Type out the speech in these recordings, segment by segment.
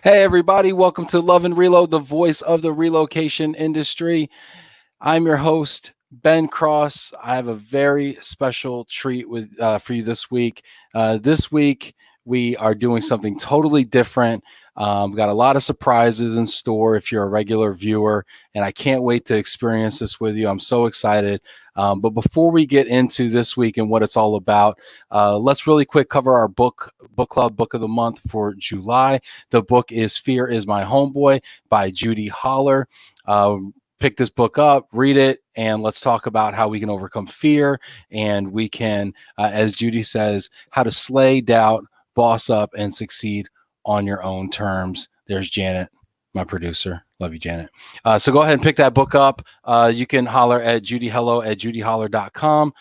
Hey, everybody. Welcome to Love and Reload, the voice of the relocation industry. I'm your host, Ben Cross. I have a very special treat for you this week. This week, we are doing something totally different. We've got a lot of surprises in store if you're a regular viewer, and I can't wait to experience this with you. I'm so excited. But before we get into this week and what it's all about, let's really quick cover our book club book of the month for July. The book is Fear is My Homeboy by Judy Holler. Pick this book up, read it, and let's talk about how we can overcome fear. And we can, as Judy says, how to slay doubt, boss up, and succeed on your own terms. There's Janet, my producer. Love you, Janet. So go ahead and pick that book up. You can holler at judyhello@judyholler.com.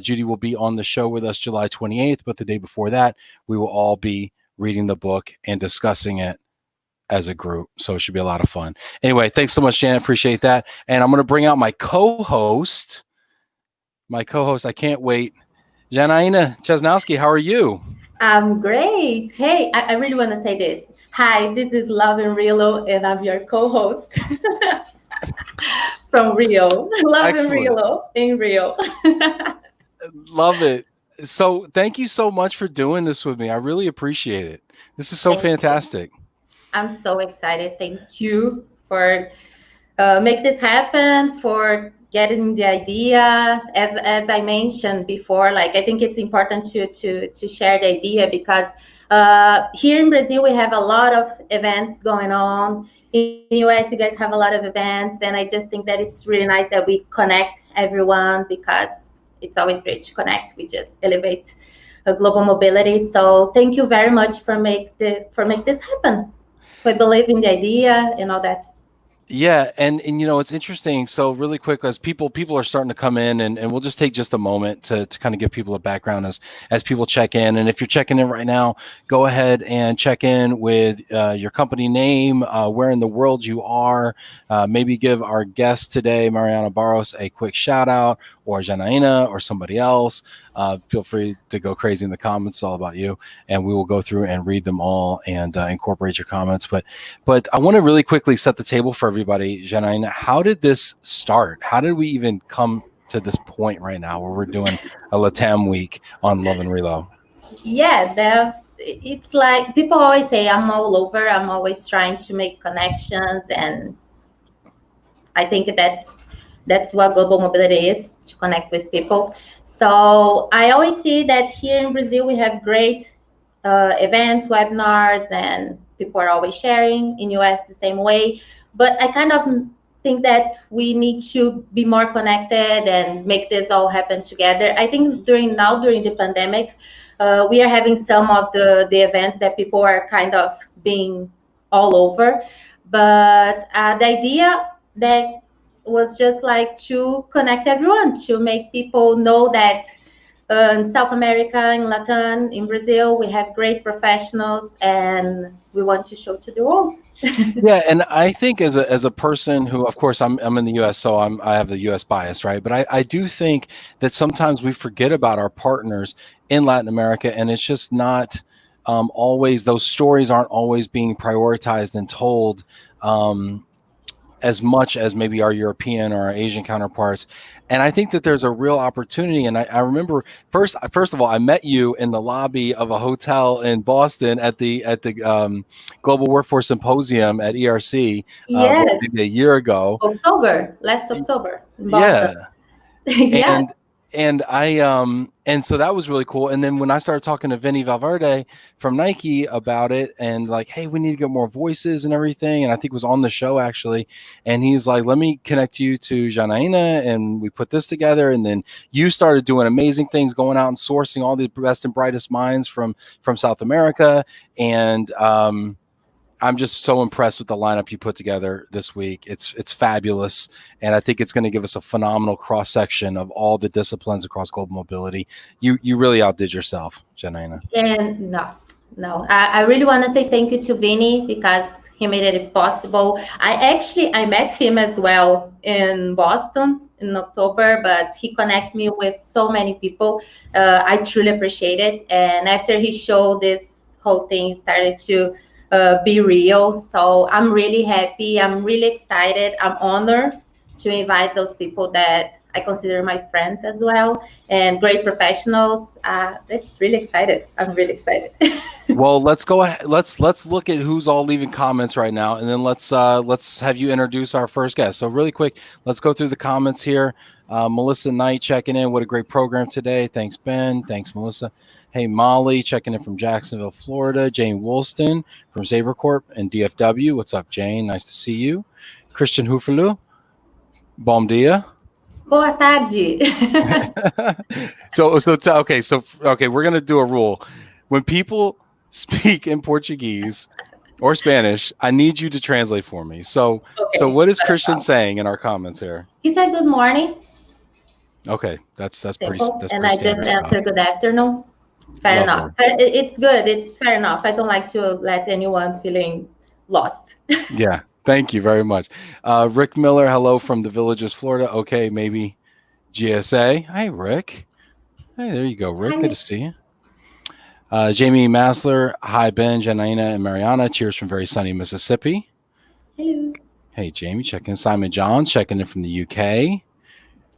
Judy will be on the show with us July 28th, but the day before that, we will all be reading the book and discussing it as a group. So it should be a lot of fun. Anyway, thanks so much, Janet. Appreciate that. And I'm going to bring out my co-host. I can't wait. Janaina Chesnowski, how are you? I'm great. Hey, I really want to say this. Hi, this is Love and Reload, and I'm your co-host from Rio. Love Excellent. and Reload in Rio. Love it. So thank you so much for doing this with me. I really appreciate it. This is so Thank you. fantastic. I'm so excited. Thank you for make this happen, for getting the idea. As I mentioned before, like I think it's important to share the idea because here in Brazil we have a lot of events going on. In the US, you guys have a lot of events, and I just think that it's really nice that we connect everyone because it's always great to connect. We just elevate global mobility. So thank you very much for make this happen. I believe in the idea and all that. Yeah, and it's interesting. So really quick, as people are starting to come in, and we'll just take just a moment to kind of give people a background as people check in. And if you're checking in right now, go ahead and check in with your company name, where in the world you are. Maybe give our guest today, Mariana Barros, a quick shout out, or Janaina, or somebody else. Feel free to go crazy in the comments. It's all about you, and we will go through and read them all and incorporate your comments. But I want to really quickly set the table for everybody. Janaina, how did this start? How did we even come to this point right now where we're doing a LATAM week on Love and Reload? Yeah, it's like people always say I'm all over. I'm always trying to make connections, and I think that's what global mobility is, to connect with people. So I always see that here in Brazil we have great events, webinars, and people are always sharing. In US the same way, but I kind of think that we need to be more connected and make this all happen together. I think during the pandemic, we are having some of the events that people are kind of being all over, but the idea that was just like to connect everyone, to make people know that in South America, in Latin, in Brazil, we have great professionals, and we want to show to the world. Yeah, and I think as a person who, of course, I'm in the U.S., so I have the U.S. bias, right? But I do think that sometimes we forget about our partners in Latin America, and it's just not always, those stories aren't always being prioritized and told as much as maybe our European or our Asian counterparts. And I think that there's a real opportunity. And I remember first of all, I met you in the lobby of a hotel in Boston at the Global Workforce Symposium at ERC Yes, maybe a year ago. last October. In Yeah. Boston. Yeah. And and so that was really cool. And then when I started talking to Vinny Valverde from Nike about it, and like, hey, we need to get more voices and everything, and I think it was on the show actually, and he's like, let me connect you to Janaina, and we put this together. And then you started doing amazing things, going out and sourcing all the best and brightest minds from South America. And I'm just so impressed with the lineup you put together this week. It's fabulous, and I think it's going to give us a phenomenal cross section of all the disciplines across global mobility. You really outdid yourself, Janaina. And no, I really want to say thank you to Vinny because he made it possible. I met him as well in Boston in October, but he connected me with so many people. I truly appreciate it. And after he showed this whole thing, started to be real. So I'm really happy. I'm really excited. I'm honored to invite those people that I consider my friends as well and great professionals. It's really excited. I'm really excited. Well, let's go ahead. Let's look at who's all leaving comments right now, and then let's have you introduce our first guest. So really quick, let's go through the comments here. Melissa Knight checking in. What a great program today. Thanks, Ben. Thanks, Melissa. Hey, Molly checking in from Jacksonville, Florida. Jane Woolston from Sabercorp and DFW. What's up, Jane? Nice to see you. Christian Hufelu. Bom dia. Boa tarde. Okay, we're gonna do a rule. When people speak in Portuguese or Spanish, I need you to translate for me. So what is Christian saying in our comments here? He said good morning. Okay, that's pretty. That's and pretty I just answered good afternoon. Fair enough. It's good. It's fair enough. I don't like to let anyone feeling lost. Yeah. Thank you very much. Rick Miller, hello from the Villages, Florida. Okay, maybe GSA. Hi, Rick. Hey, there you go, Rick. Hi, Good to see you. Jamie Massler, hi, Ben, Janaina, and Mariana. Cheers from very sunny Mississippi. Hello. Hey, Jamie, checking in. Simon Johns, checking in from the UK.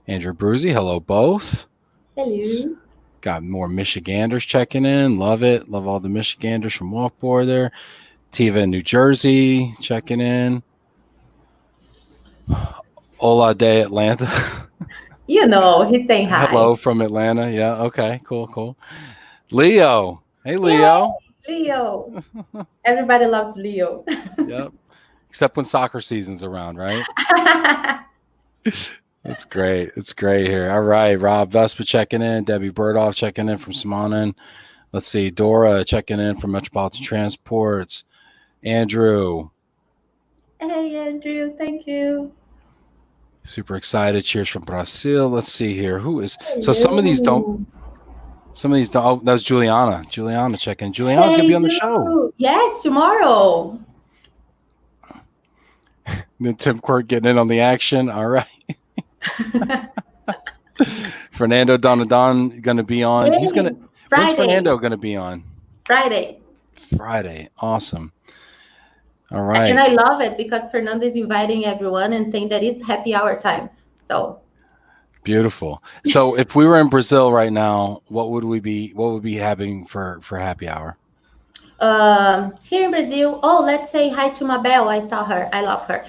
Andrew Bruzy, hello, both. Hello. Got more Michiganders checking in. Love it. Love all the Michiganders from Walkboard there. Tiva in New Jersey checking in. Hola de Atlanta. You know, he's saying hi. Hello from Atlanta. Yeah, okay, cool. Leo. Hey, Leo. Yay, Leo. Everybody loves Leo. Yep. Except when soccer season's around, right? That's great. It's great here. All right. Rob Vespa checking in. Debbie Burdoff checking in from Simonin. Let's see. Dora checking in from Metropolitan Transports. Andrew. Hey, Andrew. Thank you. Super excited. Cheers from Brazil. Let's see here. Who is? So some of these don't. Oh, that was Juliana. Juliana checking. Juliana's going to be on the show. Yes, tomorrow. Then Tim Quirk getting in on the action. All right. Fernando Donadon going to be on. Yay. He's going to. When's Fernando going to be on? Friday. Awesome. All right. And I love it because Fernando is inviting everyone and saying that it's happy hour time. So beautiful. So if we were in Brazil right now, what would we be having for happy hour? Here in Brazil, let's say hi to Mabel. I saw her. I love her.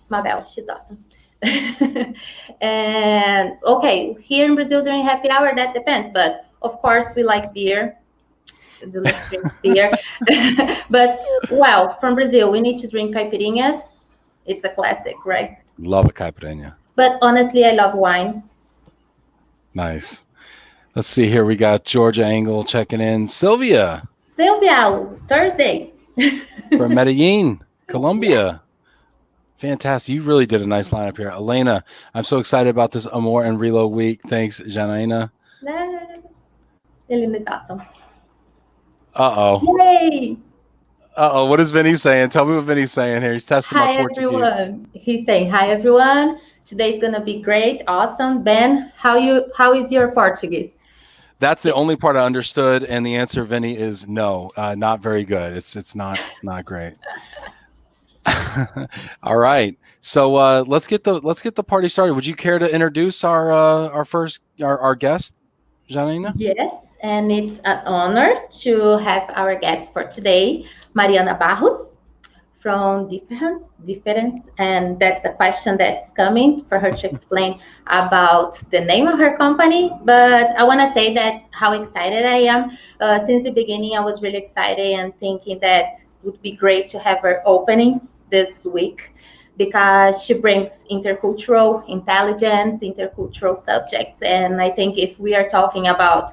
Mabel, she's awesome. And okay, here in Brazil during happy hour, that depends. But of course, we like beer. Let's drink beer. But well, from Brazil, we need to drink caipirinhas. It's a classic, right? Love a caipirinha. But honestly, I love wine. Nice. Let's see here. We got Georgia Engel checking in. Sylvia, Thursday. from Medellin, Colombia. Fantastic. You really did a nice lineup here. Elena, I'm so excited about this AMOR and RELO week. Thanks, Janaina. Elena's awesome. Uh-oh. Yay! Uh-oh. What is Vinny saying? Tell me what Vinny's saying here. He's testing my Portuguese. Hi, everyone. He's saying, hi, everyone. Today's going to be great. Awesome. Ben, how is your Portuguese? That's the only part I understood, and the answer, Vinny, is no, not very good. It's not great. All right. So let's get the party started. Would you care to introduce our guest, Janaina? Yes, and it's an honor to have our guest for today, Mariana Barros from Differänce, and that's a question that's coming for her to explain about the name of her company. But I want to say that how excited I am. Since the beginning, I was really excited and thinking that it would be great to have her opening this week because she brings intercultural intelligence, intercultural subjects. And I think if we are talking about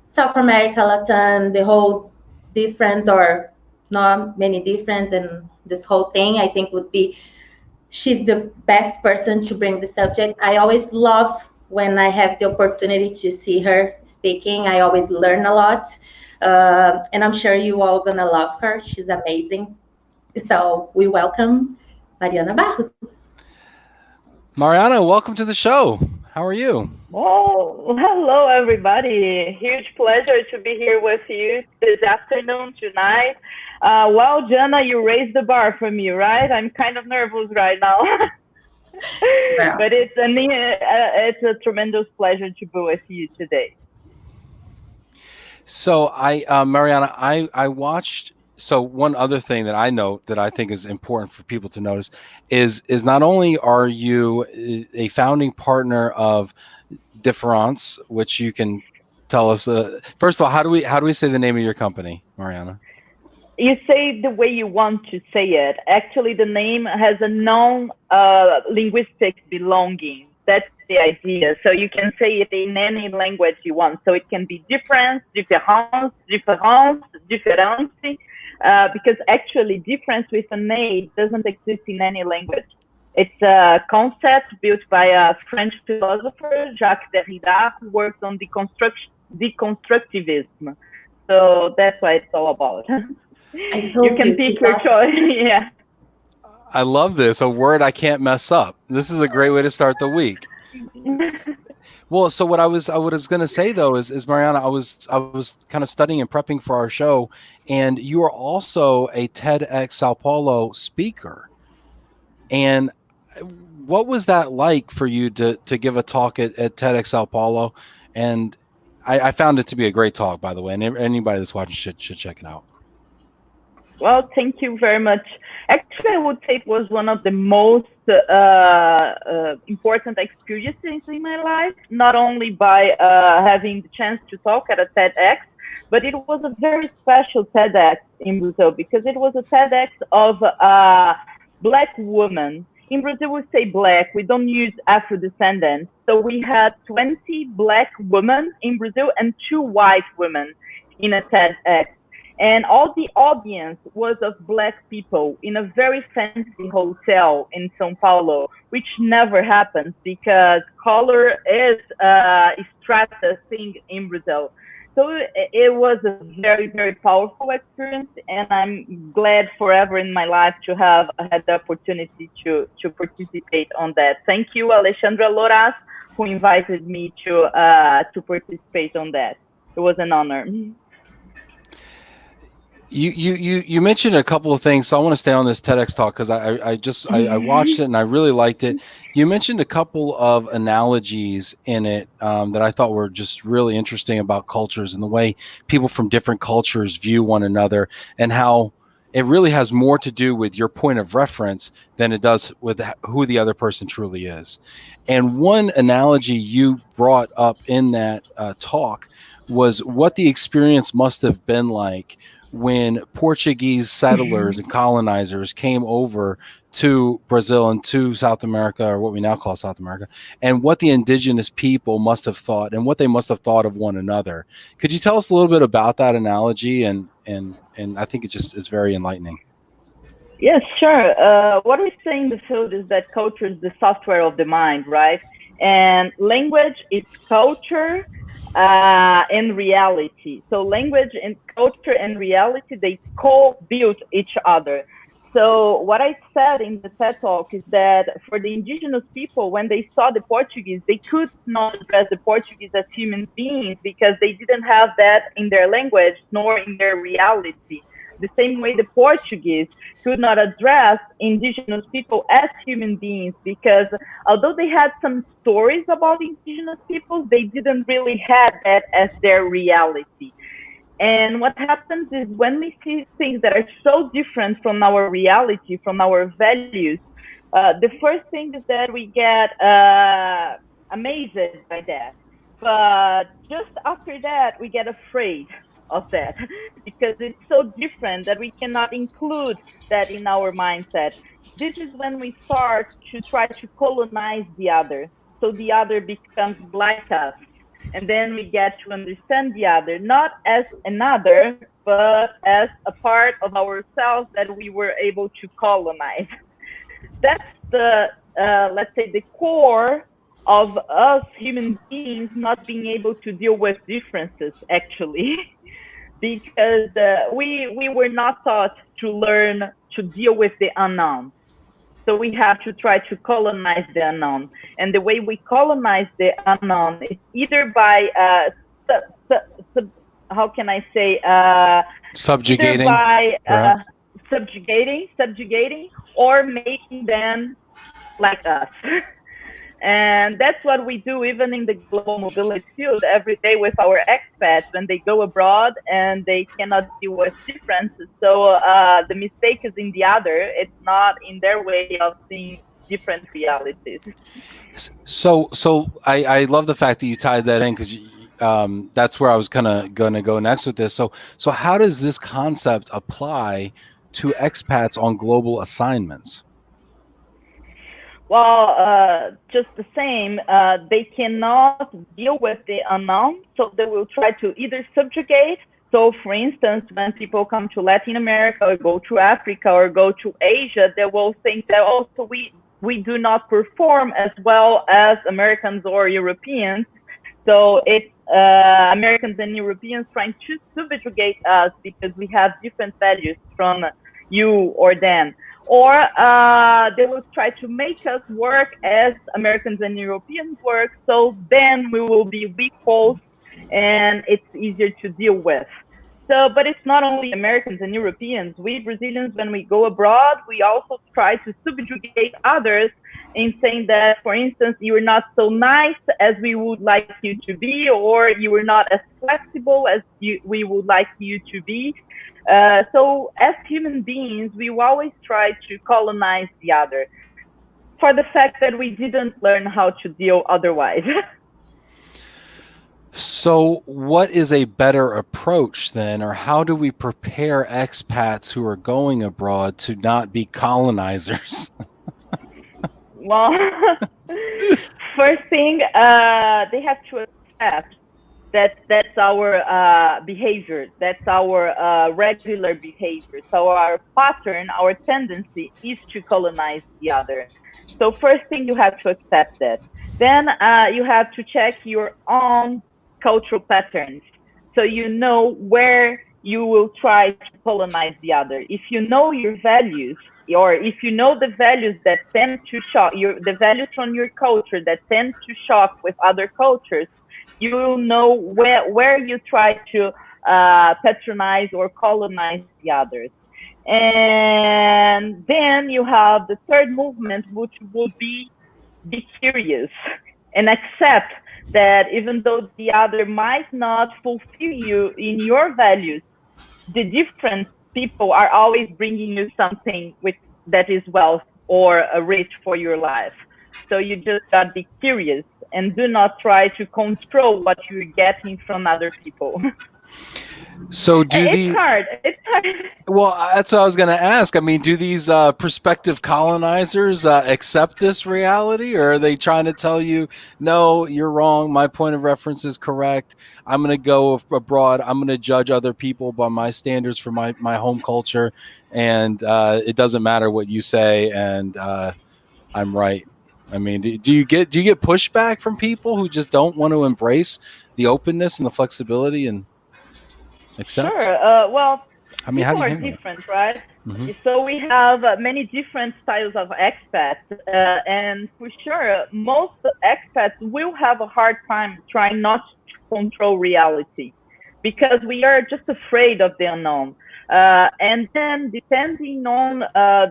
South America, Latin, the whole difference or not many difference and this whole thing, I think she's the best person to bring the subject. I always love when I have the opportunity to see her speaking. I always learn a lot. And I'm sure you all gonna love her. She's amazing. So we welcome Mariana Barros. Mariana, welcome to the show. How are you? Oh, hello, everybody. Huge pleasure to be here with you this afternoon, tonight. Well, Jana, you raised the bar for me, right? I'm kind of nervous right now. Well, But it's a tremendous pleasure to be with you today. So Mariana, I watched. So one other thing that I note that I think is important for people to notice is not only are you a founding partner of Differänce, which you can tell us. First of all, how do we say the name of your company, Mariana? You say the way you want to say it. Actually, the name has a non-linguistic belonging. That's the idea. So you can say it in any language you want. So it can be difference, différence, différence, because actually difference with an A doesn't exist in any language. It's a concept built by a French philosopher, Jacques Derrida, who worked on deconstructivism. So that's what it's all about. You can pick your choice. Yeah. I love this. A word I can't mess up. This is a great way to start the week. Well, so what I was going to say though is Mariana, I was kind of studying and prepping for our show, and you are also a Tedx Sao Paulo speaker. And what was that like for you to give a talk at Tedx Sao Paulo? And I found it to be a great talk, by the way, and anybody that's watching should check it out. Well, thank you very much. Actually, I would say it was one of the most important experiences in my life, not only by having the chance to talk at a TEDx, but it was a very special TEDx in Brazil because it was a TEDx of Black women. In Brazil, we say Black, we don't use Afro-descendants. So we had 20 Black women in Brazil and 2 white women in a TEDx. And all the audience was of Black people in a very fancy hotel in Sao Paulo, which never happens because color is a strata thing in Brazil. So it was a very, very powerful experience, and I'm glad forever in my life to have had the opportunity to participate on that. Thank you, Alexandra Loras, who invited me to participate on that. It was an honor. You mentioned a couple of things, so I want to stay on this TEDx talk because I watched it and I really liked it. You mentioned a couple of analogies in it that I thought were just really interesting about cultures and the way people from different cultures view one another, and how it really has more to do with your point of reference than it does with who the other person truly is. And one analogy you brought up in that talk was what the experience must have been like when Portuguese settlers and colonizers came over to Brazil and to South America, or what we now call South America, and what the indigenous people must have thought and what they must have thought of one another. Could you tell us a little bit about that analogy? And I think it's very enlightening. Yes, sure. What we say in the field is that culture is the software of the mind, right? And language is culture and reality. So language and culture and reality, they co-build each other. So what I said in the TED Talk is that for the indigenous people, when they saw the Portuguese, they could not address the Portuguese as human beings because they didn't have that in their language nor in their reality. The same way the Portuguese could not address indigenous people as human beings because although they had some stories about indigenous people, they didn't really have that as their reality. And what happens is when we see things that are so different from our reality, from our values, the first thing is that we get amazed by that. But just after that, we get afraid of that because it's so different that we cannot include that in our mindset. This is when we start to try to colonize the other. So the other becomes like us. And then we get to understand the other, not as another, but as a part of ourselves that we were able to colonize. That's the, let's say, the core of us human beings not being able to deal with differences, actually. Because we were not taught to learn to deal with the unknown. So we have to try to colonize the unknown. And the way we colonize the unknown is either by how can I say, subjugating, by subjugating, or making them like us. And that's what we do even in the global mobility field every day with our expats when they go abroad and they cannot deal with differences. So the mistake is in the other. It's not in their way of seeing different realities. So I love the fact that you tied that in, because that's where I was kind of going to go next with this. So how does this concept apply to expats on global assignments? Well, just the same, they cannot deal with the unknown, so they will try to either subjugate. So, for instance, when people come to Latin America or go to Africa or go to Asia, they will think that also we do not perform as well as Americans or Europeans. So it's Americans and Europeans trying to subjugate us because we have different values from you or them. Or they will try to make us work as Americans and Europeans work, so then we will be equals and it's easier to deal with. So, but it's not only Americans and Europeans. We Brazilians, when we go abroad, we also try to subjugate others in saying that, for instance, you are not so nice as we would like you to be, or you are not as flexible as we would like you to be. So as human beings, we always try to colonize the other for the fact that we didn't learn how to deal otherwise. So what is a better approach then, or how do we prepare expats who are going abroad to not be colonizers? Well, first thing, they have to accept that that's our behavior, that's our regular behavior. So our pattern, our tendency is to colonize the other. So first thing, you have to accept that. Then you have to check your own cultural patterns, so you know where you will try to colonize the other. If you know your values, or if you know the values that tend to shock, the values from your culture that tend to shock with other cultures, you will know where you try to patronize or colonize the others. And then you have the third movement, which would be curious and accept that even though the other might not fulfill you in your values, the different people are always bringing you something that is wealth or rich for your life. So you just gotta be curious and do not try to control what you're getting from other people. So it's hard. Well, that's what I was going to ask. I mean, do these prospective colonizers accept this reality, or are they trying to tell you, no, you're wrong, my point of reference is correct, I'm going to go abroad, I'm going to judge other people by my standards for my home culture, and it doesn't matter what you say, and I'm right? I mean, do you get pushback from people who just don't want to embrace the openness and the flexibility and accept? Sure. Well, I mean, people are different, right? Mm-hmm. So we have many different styles of expats, and for sure, most expats will have a hard time trying not to control reality, because we are just afraid of the unknown. And then, depending on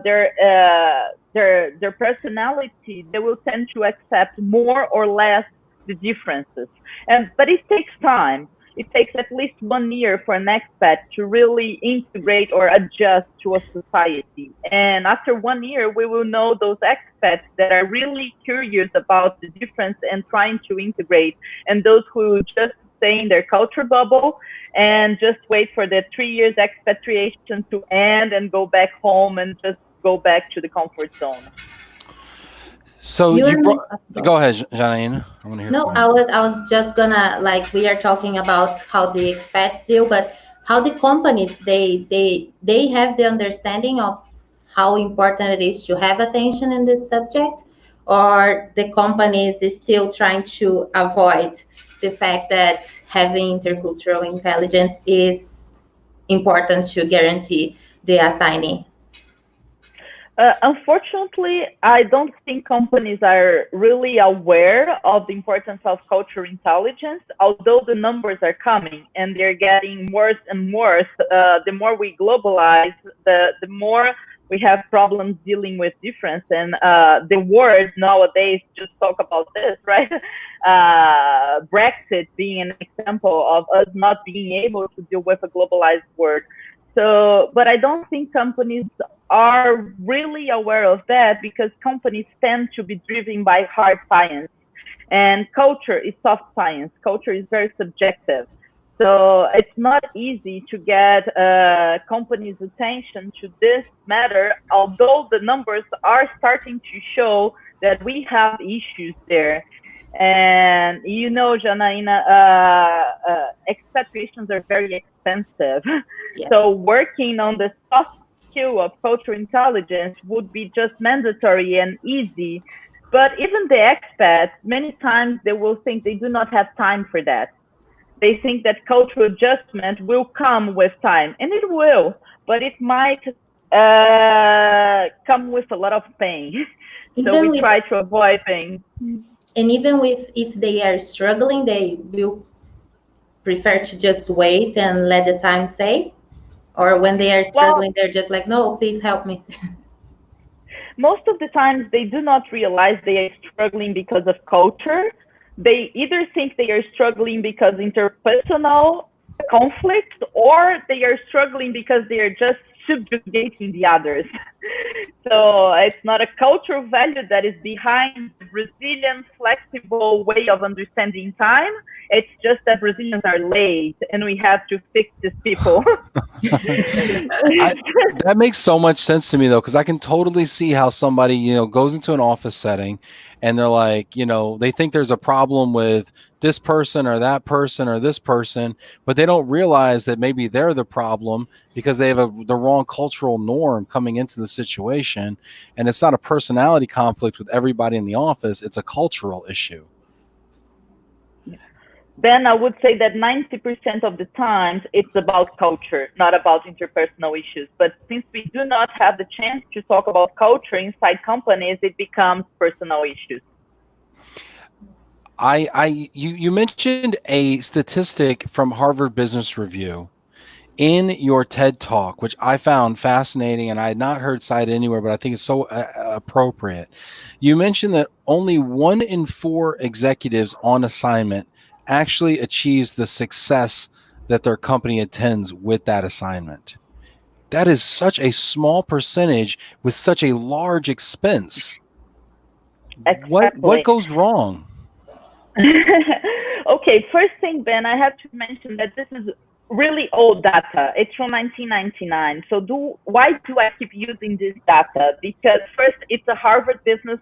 their personality, they will tend to accept more or less the differences. But it takes time. It takes at least 1 year for an expat to really integrate or adjust to a society. And after 1 year, we will know those expats that are really curious about the difference and trying to integrate, and those who just stay in their culture bubble and just wait for the 3 years expatriation to end and go back home and just go back to the comfort zone. So go ahead, Janaína. I want to hear. No, I was just gonna, like, we are talking about how the expats deal, but how the companies they have the understanding of how important it is to have attention in this subject, or the companies is still trying to avoid the fact that having intercultural intelligence is important to guarantee the assignee. Unfortunately, I don't think companies are really aware of the importance of cultural intelligence, although the numbers are coming and they're getting worse and worse. The more we globalize, the more we have problems dealing with difference. And the word nowadays just talk about this, right? Brexit being an example of us not being able to deal with a globalized word. So, but I don't think companies are really aware of that, because companies tend to be driven by hard science, and culture is soft science. Culture is very subjective. So it's not easy to get companies' attention to this matter, although the numbers are starting to show that we have issues there. And you know, Janaína, expatriations are very expensive. Yes. So working on the soft skill of cultural intelligence would be just mandatory and easy. But even the expats, many times they will think they do not have time for that. They think that cultural adjustment will come with time, and it will, but it might come with a lot of pain. So we try to avoid things. And even if they are struggling, they will prefer to just wait and let the time say, or when they are struggling, they're just like, no, please help me. Most of the times they do not realize they are struggling because of culture. They either think they are struggling because interpersonal conflict, or they are struggling because they are just subjugating the others. So it's not a cultural value that is behind the Brazilian flexible way of understanding time. It's just that Brazilians are late and we have to fix these people. That makes so much sense to me, though, because I can totally see how somebody, goes into an office setting and they're like, they think there's a problem with this person or that person or this person, but they don't realize that maybe they're the problem because they have the wrong cultural norm coming into the situation. And it's not a personality conflict with everybody in the office. It's a cultural issue. Then I would say that 90% of the times it's about culture, not about interpersonal issues. But since we do not have the chance to talk about culture inside companies, it becomes personal issues. You mentioned a statistic from Harvard Business Review in your TED Talk, which I found fascinating and I had not heard cited anywhere, but I think it's so appropriate. You mentioned that only 1 in 4 executives on assignment actually achieves the success that their company attends with that assignment. That is such a small percentage with such a large expense. Exactly. What goes wrong? Okay, first thing, Ben, I have to mention that this is really old data. It's from 1999. So why do I keep using this data? Because first, it's a Harvard Business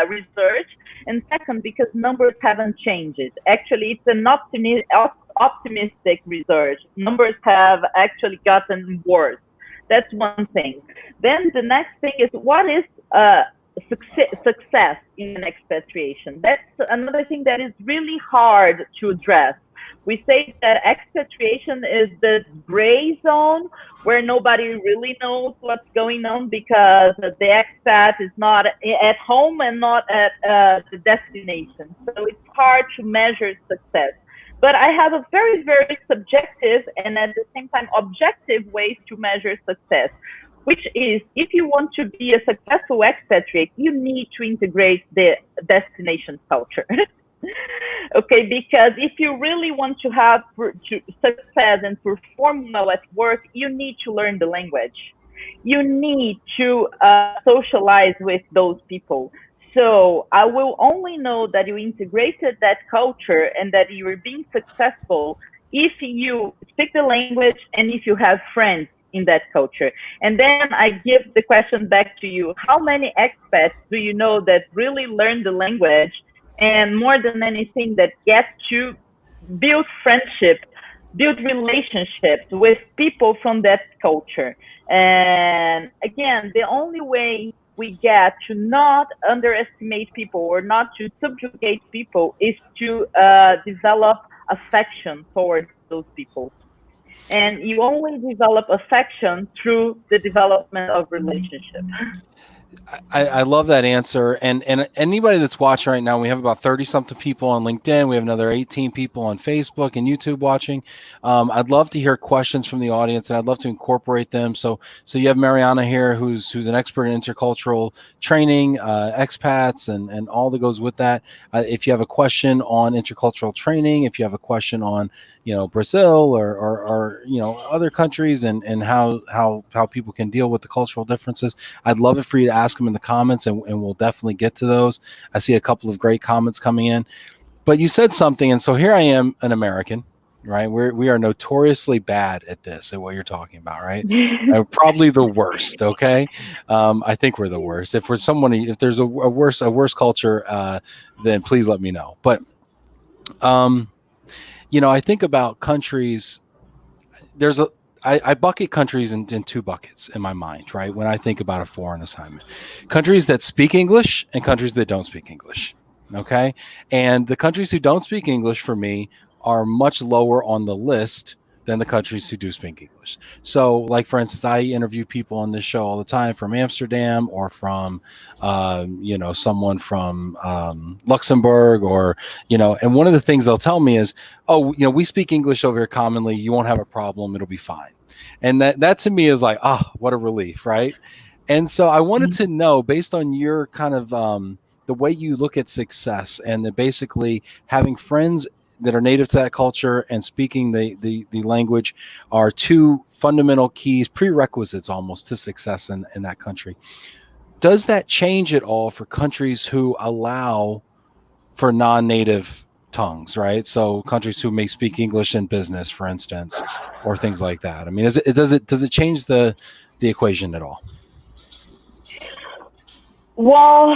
research, and second, because numbers haven't changed. Actually, it's an optimistic research. Numbers have actually gotten worse. That's one thing. Then the next thing is, what is success in an expatriation? That's another thing that is really hard to address. We say that expatriation is the gray zone where nobody really knows what's going on because the expat is not at home and not at the destination. So it's hard to measure success. But I have a very, very subjective and at the same time objective ways to measure success, which is, if you want to be a successful expatriate, you need to integrate the destination culture. Okay, because if you really want to have success and perform well at work, you need to learn the language. You need to socialize with those people. So I will only know that you integrated that culture and that you are being successful if you speak the language and if you have friends in that culture. And then I give the question back to you. How many expats do you know that really learn the language and more than anything that get to build friendship, build relationships with people from that culture? And again, the only way we get to not underestimate people or not to subjugate people is to develop affection towards those people. And you only develop affection through the development of relationship. I love that answer. And anybody that's watching right now, we have about 30 something people on LinkedIn. We have another 18 people on Facebook and YouTube watching. I'd love to hear questions from the audience, and I'd love to incorporate them. So you have Mariana here, who's an expert in intercultural training, expats, and all that goes with that. If you have a question on intercultural training, if you have a question on Brazil or other countries and how people can deal with the cultural differences, I'd love it for you to ask them in the comments, and we'll definitely get to those. I see a couple of great comments coming in, but you said something, and so here I am, an American, right? We are notoriously bad at this, at what you're talking about, right? Probably the worst. Okay, I think we're the worst. If there's a worse culture, then please let me know. But I think about countries. I bucket countries in two buckets in my mind, right? When I think about a foreign assignment, countries that speak English and countries that don't speak English. Okay. And the countries who don't speak English for me are much lower on the list than the countries who do speak English. So, like, for instance, I interview people on this show all the time from Amsterdam or from, someone from Luxembourg and one of the things they'll tell me is, oh, we speak English over here commonly. You won't have a problem. It'll be fine. And that to me is like, oh, what a relief, right? And so I wanted to know, based on your kind of the way you look at success and basically having friends that are native to that culture and speaking the language are two fundamental keys, prerequisites almost to success in that country. Does that change at all for countries who allow for non-native tongues, right? So countries who may speak English in business, for instance, or things like that. I mean, does it change the equation at all? Well,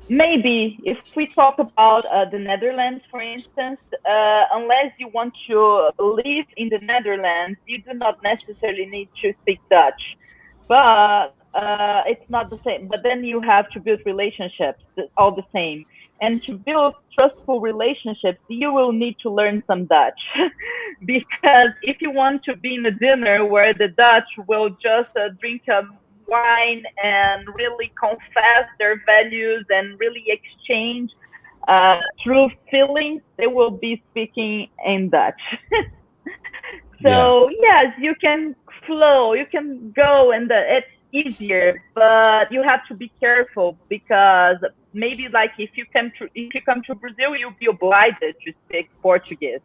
maybe if we talk about the Netherlands, for instance, unless you want to live in the Netherlands, you do not necessarily need to speak Dutch. But it's not the same. But then you have to build relationships, all the same. And to build trustful relationships, you will need to learn some Dutch. Because if you want to be in a dinner where the Dutch will just drink a wine and really confess their values and really exchange through feelings, they will be speaking in Dutch. So yes, you can flow, you can go, and it's easier, but you have to be careful, because maybe like if you come to Brazil, you'll be obliged to speak Portuguese.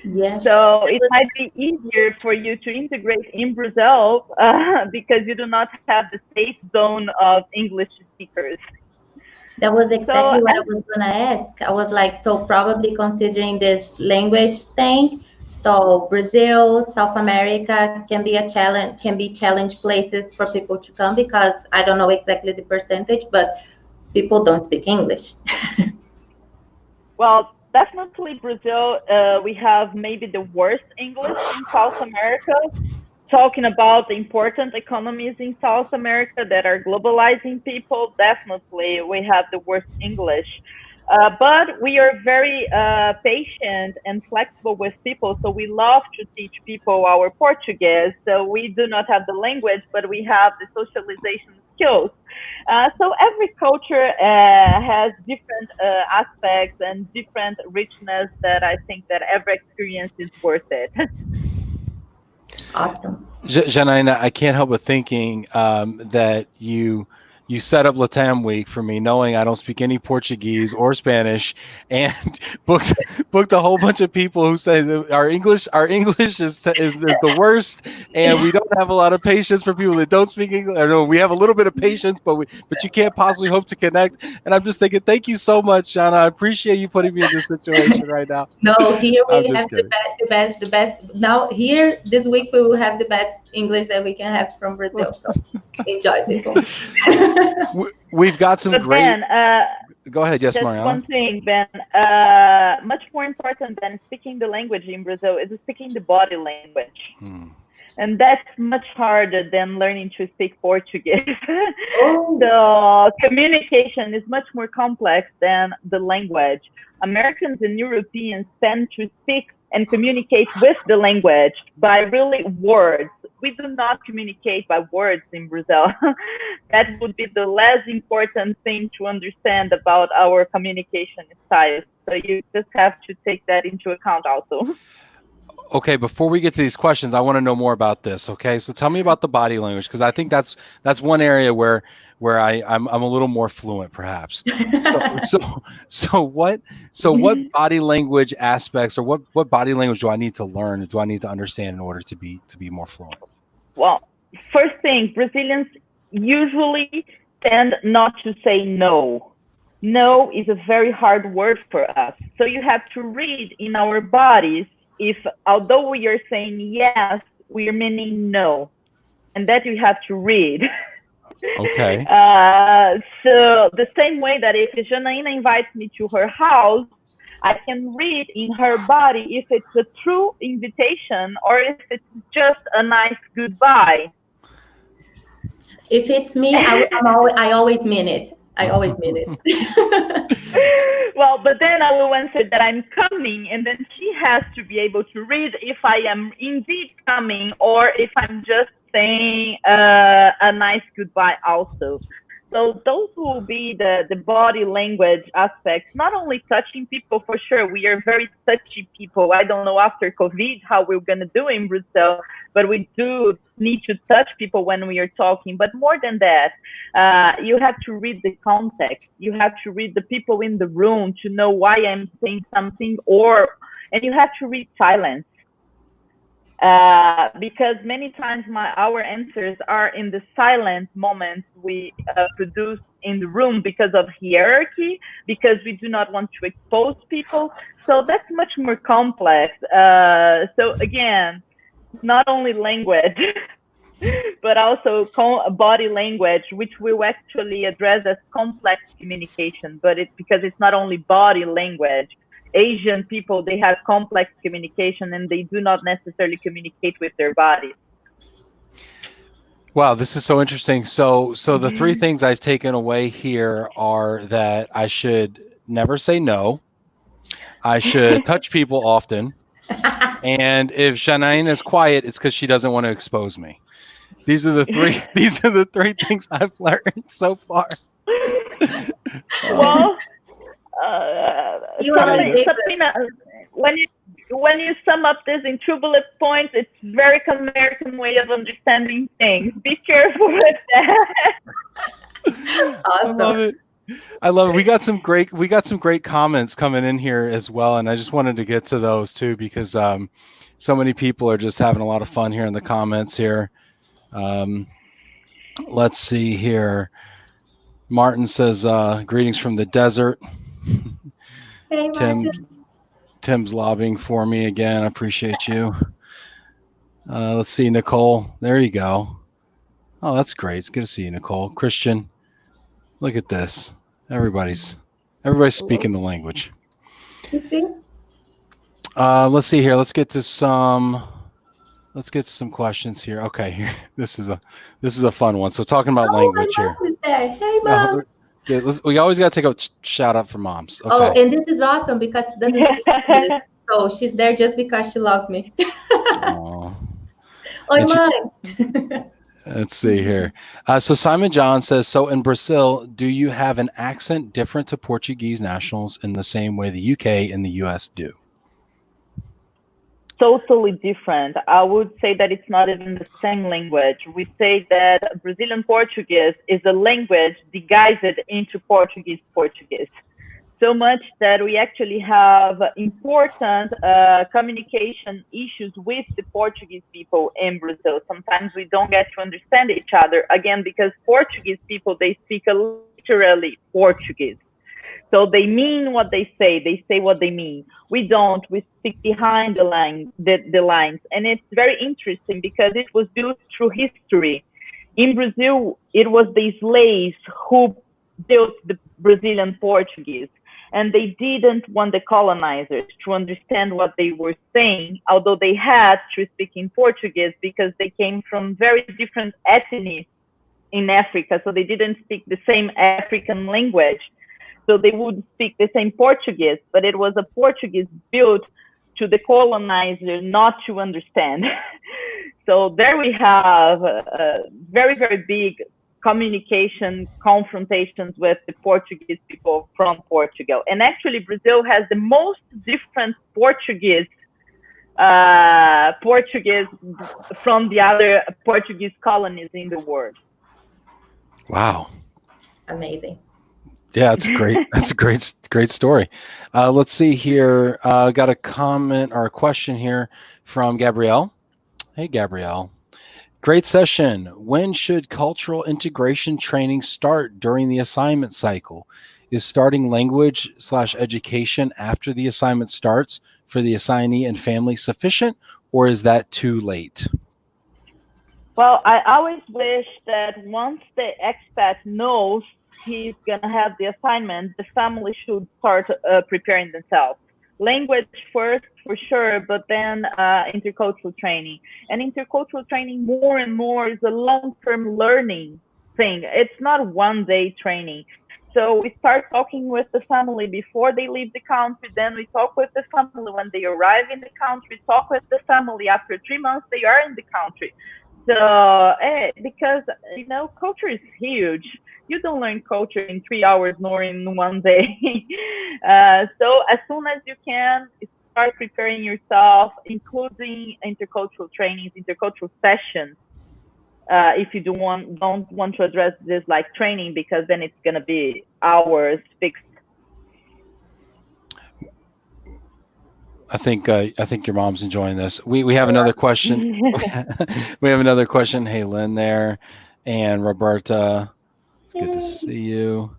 Yes. So it might be easier for you to integrate in Brazil because you do not have the safe zone of English speakers. That was exactly what I was going to ask. I was like, so probably considering this language thing, so Brazil, South America can be a challenge, can be challenge places for people to come, because I don't know exactly the percentage, but people don't speak English. Well, definitely Brazil, we have maybe the worst English in South America. Talking about the important economies in South America that are globalizing people, definitely we have the worst English. But we are very patient and flexible with people, so we love to teach people our Portuguese. So we do not have the language, but we have the socialization skills. So every culture has different aspects and different richness that I think that every experience is worth it. Awesome. Janaina, I can't help but thinking that you set up Latam Week for me, knowing I don't speak any Portuguese or Spanish, and booked a whole bunch of people who say that our English is the worst, and we don't have a lot of patience for people that don't speak English. I know we have a little bit of patience, but you can't possibly hope to connect. And I'm just thinking, thank you so much, Jana. I appreciate you putting me in this situation right now. No, here we have the best. Now here this week we will have the best English that we can have from Brazil. So enjoy, people. We've got some great. Ben, go ahead, yes, Mariana. One thing, Ben. Much more important than speaking the language in Brazil is speaking the body language. And that's much harder than learning to speak Portuguese. So communication is much more complex than the language. Americans and Europeans tend to speak and communicate with the language by really words. We do not communicate by words in Brazil. That would be the less important thing to understand about our communication style. So you just have to take that into account also. Okay, before we get to these questions, I want to know more about this. Okay, so tell me about the body language, because I think that's one area where I'm a little more fluent, perhaps. So what body language aspects, or what body language do I need to learn? Do I need to understand in order to be more fluent? Well, first thing, Brazilians usually tend not to say no. No is a very hard word for us. So you have to read in our bodies if, although we are saying yes, we are meaning no. And that you have to read. Okay. So the same way that if Janaína invites me to her house, I can read in her body if it's a true invitation or if it's just a nice goodbye. If it's me, I always mean it. I always mean it. Well, but then I will answer that I'm coming, and then she has to be able to read if I am indeed coming or if I'm just saying a nice goodbye also. So those will be the body language aspects, not only touching people, for sure. We are very touchy people. I don't know after COVID how we're going to do in Brazil, but we do need to touch people when we are talking. But more than that, you have to read the context. You have to read the people in the room to know why I'm saying something, and you have to read silence. Because many times our answers are in the silent moments we produce in the room because of hierarchy, because we do not want to expose people. So that's much more complex. So again, not only language, but also body language, which we'll actually address as complex communication, but it's because it's not only body language. Asian people, they have complex communication and they do not necessarily communicate with their bodies. Wow, this is so interesting. So the three things I've taken away here are that I should never say no. I should touch people often. And if Janaína is quiet, it's because she doesn't want to expose me. These are the three things I've learned so far. Well, Sabrina, when you sum up this in 2 bullet points, it's very American way of understanding things. Be careful with that. Awesome. I love it. We got some great comments coming in here as well, and I just wanted to get to those too because so many people are just having a lot of fun here in the comments here. Let's see here. Martin says, greetings from the desert. Hey, Martin. Tim's lobbying for me again. I appreciate you. Let's see, Nicole. There you go. Oh, that's great. It's good to see you, Nicole. Christian, look at this. Everybody's speaking the language. Let's see here. Let's get to some questions here. Okay, here. This is a fun one. So talking about language here. Hey, Mom. We always got to take a shout out for moms. Okay. Oh, and this is awesome because she doesn't speak English, so she's there just because she loves me. Oi, mãe. Let's see here. So Simon John says, so in Brazil, do you have an accent different to Portuguese nationals in the same way the UK and the US do? Totally different. I would say that it's not even the same language. We say that Brazilian Portuguese is a language disguised into Portuguese. So much that we actually have important communication issues with the Portuguese people in Brazil. Sometimes we don't get to understand each other, again, because Portuguese people, they speak literally Portuguese. So they mean what they say what they mean. We don't, we speak behind the lines. And it's very interesting because it was built through history. In Brazil, it was the slaves who built the Brazilian Portuguese. And they didn't want the colonizers to understand what they were saying, although they had to speak in Portuguese because they came from very different ethnies in Africa. So they didn't speak the same African language. So they would speak the same Portuguese, but it was a Portuguese built to the colonizer not to understand. So there we have very, very big communication confrontations with the Portuguese people from Portugal. And actually, Brazil has the most different Portuguese from the other Portuguese colonies in the world. Wow. Amazing. Yeah, that's great. That's a great story. Let's see here. Got a comment or a question here from Gabrielle. Hey, Gabrielle. Great session. When should cultural integration training start during the assignment cycle? Is starting language/education after the assignment starts for the assignee and family sufficient, or is that too late? Well, I always wish that once the expat knows he's going to have the assignment, the family should start preparing themselves. Language first, for sure, but then intercultural training. And intercultural training more and more is a long-term learning thing. It's not one-day training. So we start talking with the family before they leave the country, then we talk with the family when they arrive in the country, talk with the family after 3 months they are in the country. So, because, you know, culture is huge. You don't learn culture in 3 hours nor in one day. So as soon as you can, start preparing yourself, including intercultural trainings, intercultural sessions. If you don't want to address this like training, because then it's going to be hours fixed. I think your mom's enjoying this. We have another question. We have another question. Hey, Lynn there, and Roberta. It's good to see you.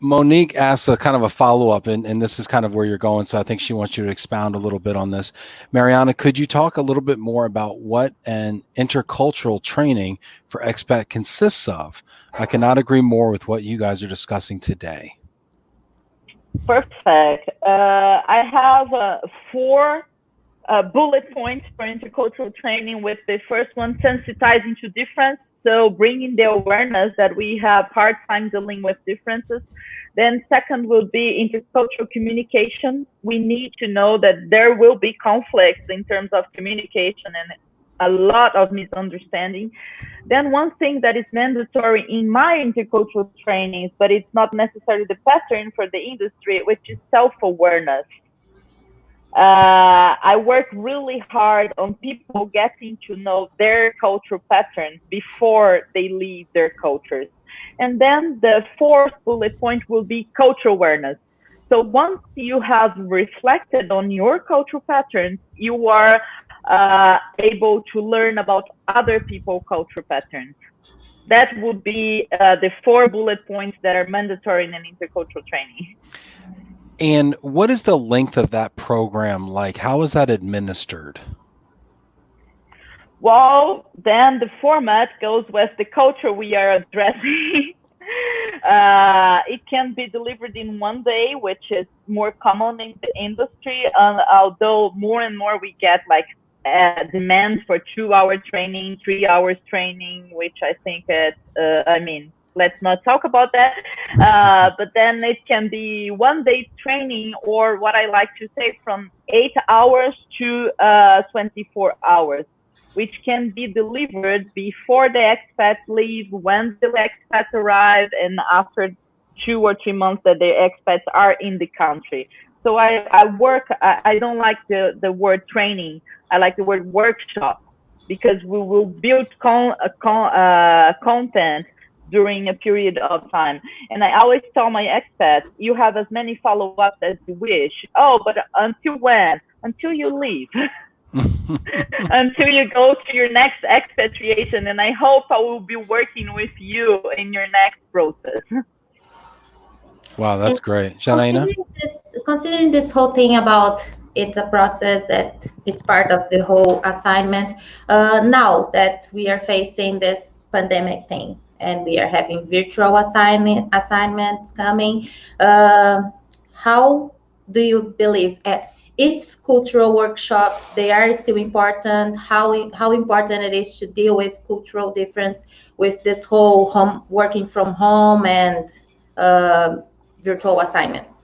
Monique asks a kind of a follow-up, and this is kind of where you're going, so I think she wants you to expound a little bit on this. Mariana, could you talk a little bit more about what an intercultural training for expat consists of? I cannot agree more with what you guys are discussing today. Perfect. I have 4 bullet points for intercultural training, with the first one, sensitizing to difference. So bringing the awareness that we have hard time dealing with differences. Then second will be intercultural communication. We need to know that there will be conflicts in terms of communication and a lot of misunderstanding. Then one thing that is mandatory in my intercultural trainings, but it's not necessarily the pattern for the industry, which is self-awareness. I work really hard on people getting to know their cultural patterns before they leave their cultures. And then the 4th bullet point will be cultural awareness. So once you have reflected on your cultural patterns, you are able to learn about other people's cultural patterns. That would be the 4 bullet points that are mandatory in an intercultural training. And what is the length of that program like? How is that administered? Well, then the format goes with the culture we are addressing. It can be delivered in one day, which is more common in the industry. Although more and more we get like demands for 2-hour training, 3 hours training, which I think I mean, let's not talk about that. But then it can be 1 day training, or what I like to say, from 8 hours to 24 hours, which can be delivered before the expats leave, when the expats arrive, and after 2 or 3 months that the expats are in the country. So I don't like the word training. I like the word workshop, because we will build content during a period of time. And I always tell my expats, you have as many follow-ups as you wish. Oh, but until when? Until you leave. Until you go to your next expatriation. And I hope I will be working with you in your next process. Wow, that's great. Janaina? Considering this whole thing about it's a process that it's part of the whole assignment, now that we are facing this pandemic thing and we are having virtual assignments coming, how do you believe its cultural workshops, they are still important? How important it is to deal with cultural difference with this whole working from home and virtual assignments?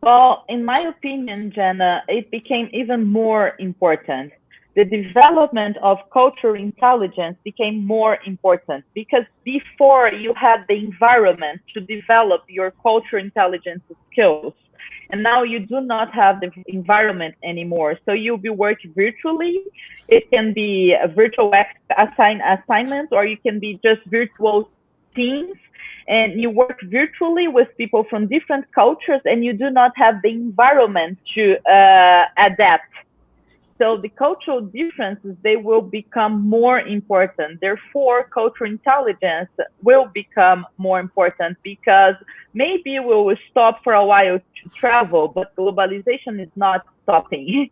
Well, in my opinion, Jenna, it became even more important. The development of cultural intelligence became more important because before you had the environment to develop your cultural intelligence skills. And now you do not have the environment anymore. So you'll be working virtually. It can be a virtual assignment, or you can be just virtual teams, and you work virtually with people from different cultures, and you do not have the environment to adapt. So the cultural differences, they will become more important. Therefore, cultural intelligence will become more important because maybe we will stop for a while to travel, but globalization is not stopping.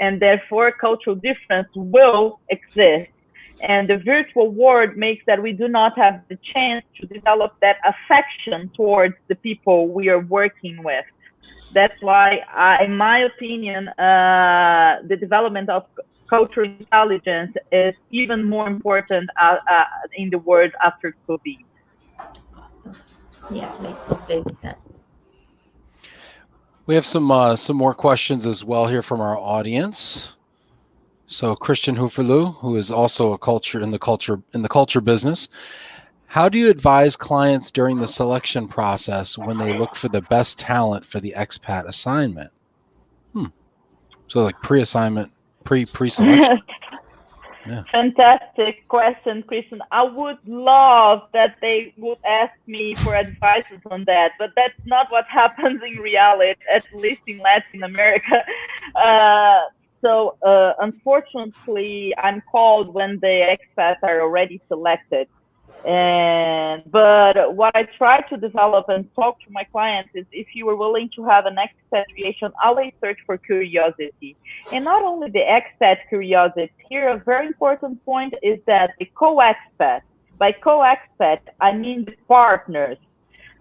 And therefore, cultural difference will exist. And the virtual world makes that we do not have the chance to develop that affection towards the people we are working with. That's why, in my opinion, the development of cultural intelligence is even more important in the world after COVID. Awesome. Yeah, makes complete sense. We have some more questions as well here from our audience. So Christian Hufelu, who is also a culture in the culture business, how do you advise clients during the selection process when they look for the best talent for the expat assignment? So like pre-assignment, pre-selection. Yeah. Fantastic question, Christian. I would love that they would ask me for advice on that, but that's not what happens in reality, at least in Latin America. So unfortunately, I'm called when the expats are already selected. But what I try to develop and talk to my clients is, if you are willing to have an expatriation, always search for curiosity. And not only the expat curiosity, here a very important point is that the co-expat, by co-expat, I mean the partners.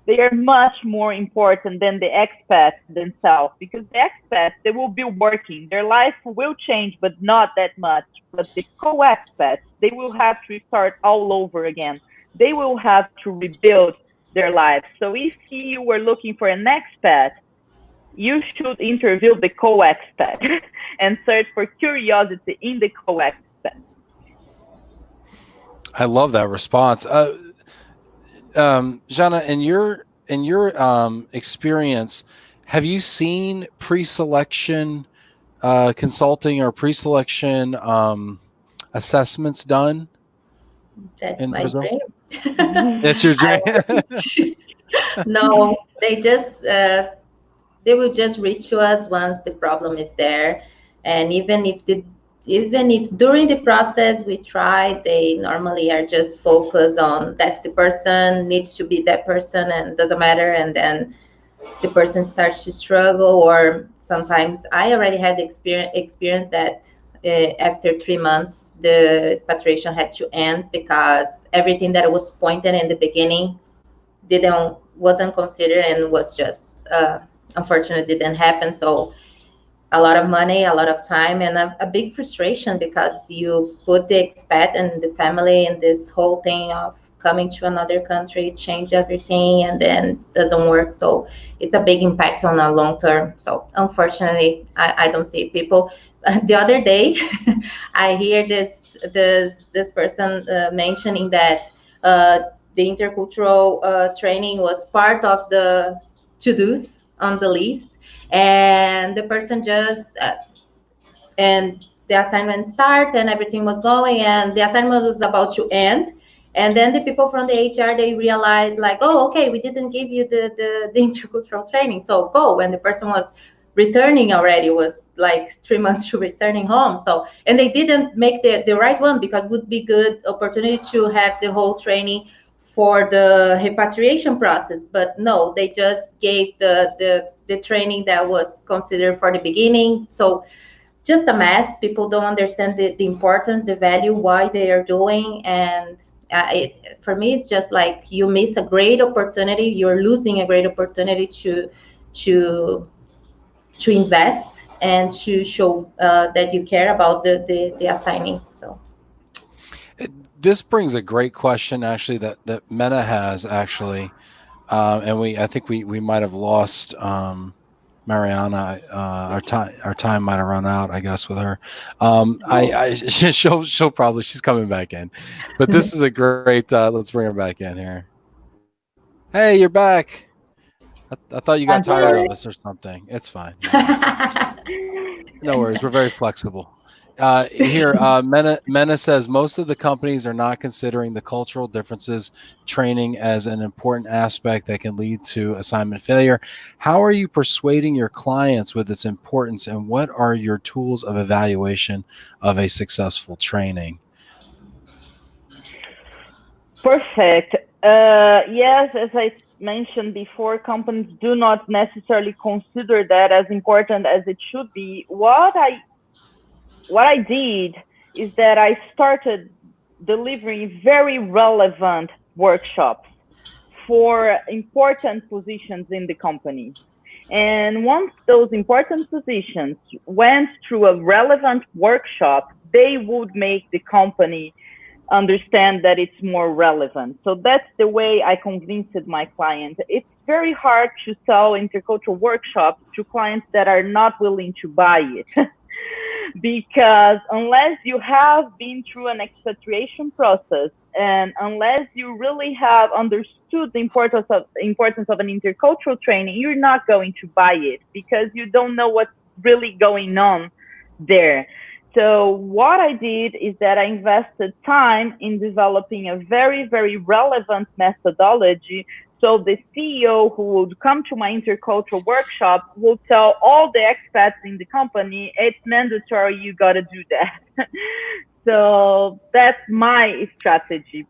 They are much more important than the expats themselves, because the expats, they will be working. Their life will change, but not that much. But the co-expats, they will have to start all over again. They will have to rebuild their lives. So if you were looking for an expat, you should interview the co-expat and search for curiosity in the co-expat. I love that response. Jana, in your experience, have you seen pre-selection consulting or pre-selection assessments done? That's my dream. That's your dream. No, they just they will just reach to us once the problem is there, and even if during the process we try, they normally are just focused on that's the person, needs to be that person, and doesn't matter, and then the person starts to struggle. Or sometimes I already had the experience that after 3 months the expatriation had to end because everything that was pointed in the beginning wasn't considered and was just unfortunately didn't happen. So a lot of money, a lot of time, and a big frustration because you put the expat and the family in this whole thing of coming to another country, change everything, and then doesn't work. So it's a big impact on a long term. So unfortunately, I don't see people. The other day, I hear this person mentioning that the intercultural training was part of the to-dos on the list, and the person just and the assignment started and everything was going, and the assignment was about to end, and then the people from the HR, they realized like, oh, okay, we didn't give you the intercultural training, so go. And the person was returning already, was like 3 months to returning home. So, and they didn't make the right one, because it would be good opportunity to have the whole training for the repatriation process. But no, they just gave the training that was considered for the beginning. So just a mess. People don't understand the importance, the value, why they are doing. And for me, it's just like you miss a great opportunity. You're losing a great opportunity to invest and to show that you care about the assigning. So this brings a great question, actually, that Mena has, actually, and I think we might have lost Mariana. Our time might have run out, I guess, with her. She'll probably, she's coming back in, but this is a great. Let's bring her back in here. Hey, you're back. I thought you got tired of us or something. It's fine. No worries. We're very flexible. Here, Mena says most of the companies are not considering the cultural differences training as an important aspect that can lead to assignment failure. How are you persuading your clients with its importance, and what are your tools of evaluation of a successful training? Perfect. Yes, as I mentioned before, companies do not necessarily consider that as important as it should be. What I did is that I started delivering very relevant workshops for important positions in the company. And once those important positions went through a relevant workshop, they would make the company understand that it's more relevant. So that's the way I convinced my client. It's very hard to sell intercultural workshops to clients that are not willing to buy it. Because unless you have been through an expatriation process, and unless you really have understood the importance of an intercultural training, you're not going to buy it because you don't know what's really going on there. So what I did is that I invested time in developing a very, very relevant methodology. So the CEO who would come to my intercultural workshop will tell all the expats in the company, it's mandatory, you got to do that. So that's my strategy.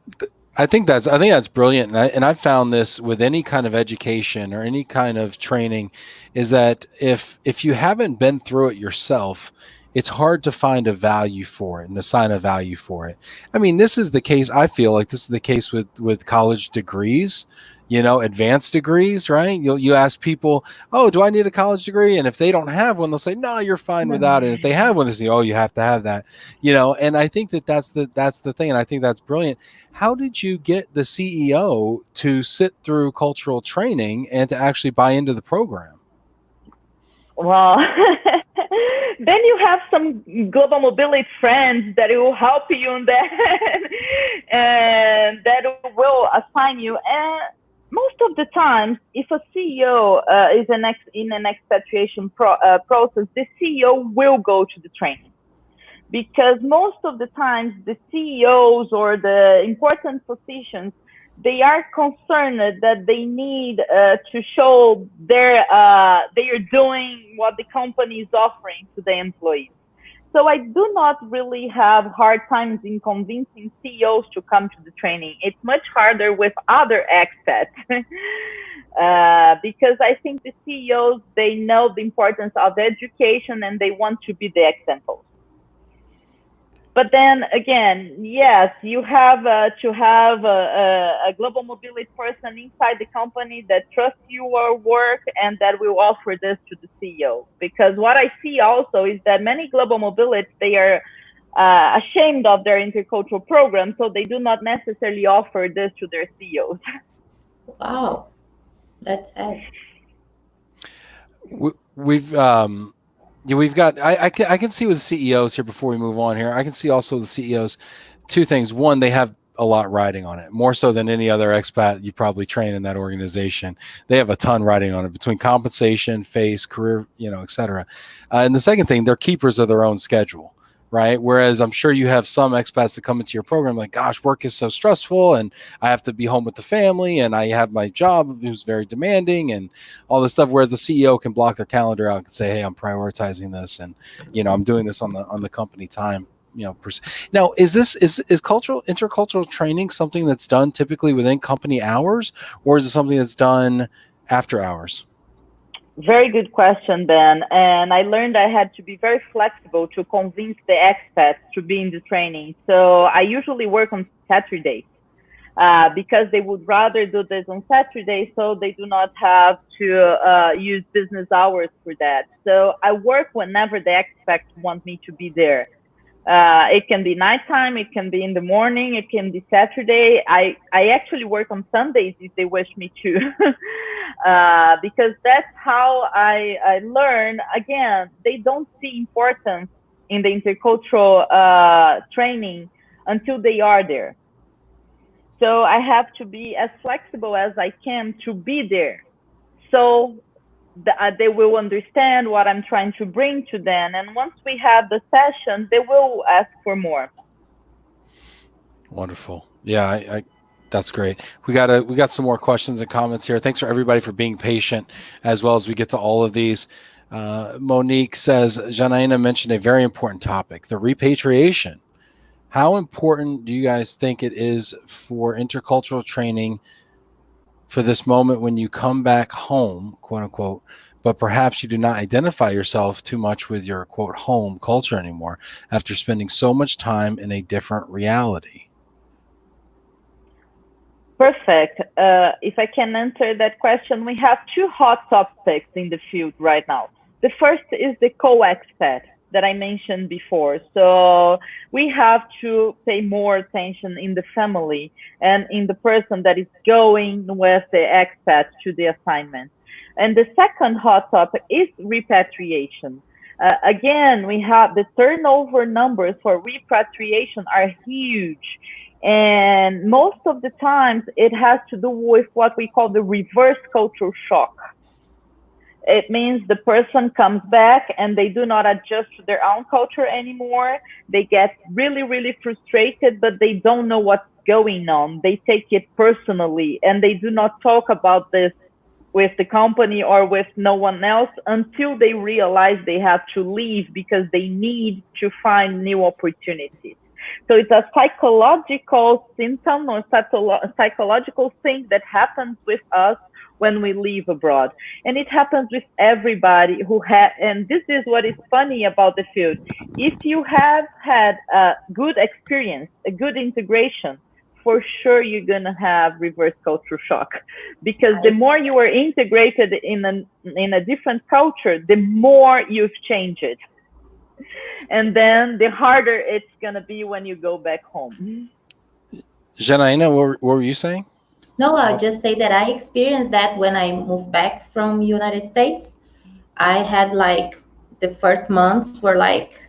I think that's brilliant, and I found this with any kind of education or any kind of training, is that if you haven't been through it yourself, it's hard to find a value for it and assign a value for it. I mean, this is the case. I feel like this is the case with college degrees, advanced degrees, right? You ask people, oh, do I need a college degree? And if they don't have one, they'll say, no, you're fine without it. And if they have one, they say, oh, you have to have that, and I think that's the thing. And I think that's brilliant. How did you get the CEO to sit through cultural training and to actually buy into the program? Well, then you have some global mobility friends that will help you on that and that will assign you. And most of the times, if a CEO is in an expatriation process, the CEO will go to the training. Because most of the times, the CEOs or the important positions, they are concerned that they need to show they are doing what the company is offering to the employees. So I do not really have hard times in convincing CEOs to come to the training. It's much harder with other expats because I think the CEOs, they know the importance of education and they want to be the examples. But then again, yes, you have to have a global mobility person inside the company that trusts your work and that will offer this to the CEO. Because what I see also is that many global mobilities, they are ashamed of their intercultural program, so they do not necessarily offer this to their CEOs. Wow, that's sad. We've got, I can see with the CEOs here before we move on here. I can see also the CEOs, two things. One, they have a lot riding on it, more so than any other expat you probably train in that organization. They have a ton riding on it between compensation, face, career, et cetera. And the second thing, they're keepers of their own schedule. Right. Whereas I'm sure you have some expats that come into your program like, gosh, work is so stressful and I have to be home with the family and I have my job who's very demanding and all this stuff. Whereas the CEO can block their calendar out and say, hey, I'm prioritizing this and, I'm doing this on the company time. Now, is intercultural training something that's done typically within company hours, or is it something that's done after hours? Very good question, Ben. And I learned I had to be very flexible to convince the expats to be in the training. So I usually work on Saturdays because they would rather do this on Saturday, so they do not have to use business hours for that. So I work whenever the expats want me to be there. It can be nighttime, it can be in the morning, it can be Saturday. I actually work on Sundays if they wish me to. because that's how I learn. Again, they don't see importance in the intercultural training until they are there. So I have to be as flexible as I can to be there. So they will understand what I'm trying to bring to them. And once we have the session, they will ask for more. Wonderful. Yeah, that's great. We got some more questions and comments here. Thanks for everybody for being patient as well as we get to all of these. Monique says, Janaina mentioned a very important topic, the repatriation. How important do you guys think it is for intercultural training for this moment when you come back home, quote unquote, but perhaps you do not identify yourself too much with your, quote, home culture anymore after spending so much time in a different reality? Perfect. If I can answer that question, we have two hot topics in the field right now. The first is the co-expat that I mentioned before. So we have to pay more attention in the family and in the person that is going with the expat to the assignment. And the second hot topic is repatriation. Again, we have the turnover numbers for repatriation are huge. And most of the times it has to do with what we call the reverse cultural shock. It means the person comes back and they do not adjust to their own culture anymore. They get really, really frustrated, but they don't know what's going on. They take it personally and they do not talk about this with the company or with no one else until they realize they have to leave because they need to find new opportunities. So it's a psychological symptom or psychological thing that happens with us when we leave abroad. And it happens with everybody who had, and this is what is funny about the field. If you have had a good experience, a good integration, for sure you're gonna have reverse cultural shock, because the more you are integrated in a different culture, the more you've changed. And then the harder it's gonna be when you go back home. Janaina, what were you saying? No, I'll just say that I experienced that when I moved back from United States. I had like the first months were like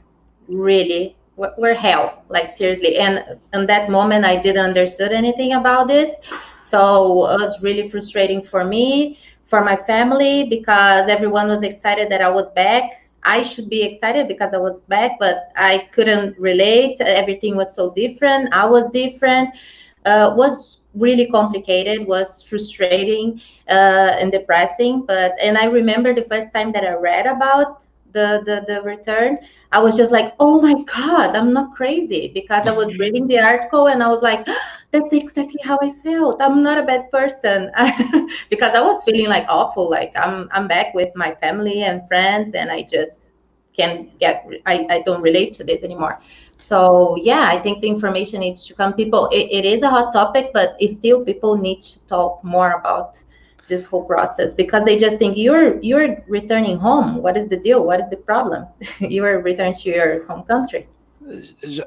really were hell, like seriously. And in that moment, I didn't understood anything about this. So it was really frustrating for me, for my family, because everyone was excited that I was back. I should be excited because I was back, but I couldn't relate. Everything was so different. I was different. Was really complicated, was frustrating and depressing. And I remember the first time that I read about the return, I was just like, oh my God, I'm not crazy, because I was reading the article and I was like, that's exactly how I felt. I'm not a bad person. Because I was feeling like awful, like I'm back with my family and friends and I just can't get, I don't relate to this anymore. So yeah, I think the information needs to come. People, it is a hot topic, but it's still people need to talk more about this whole process, because they just think you're returning home. What is the deal? What is the problem? You are returning to your home country.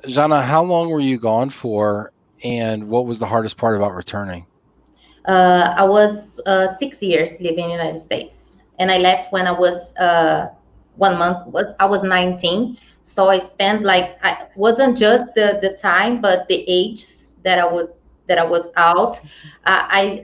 Jana, how long were you gone for, and what was the hardest part about returning? I was 6 years living in the United States, and I left when I was 1 month. I was 19. So I spent like, I wasn't just the time, but the age that I was out. I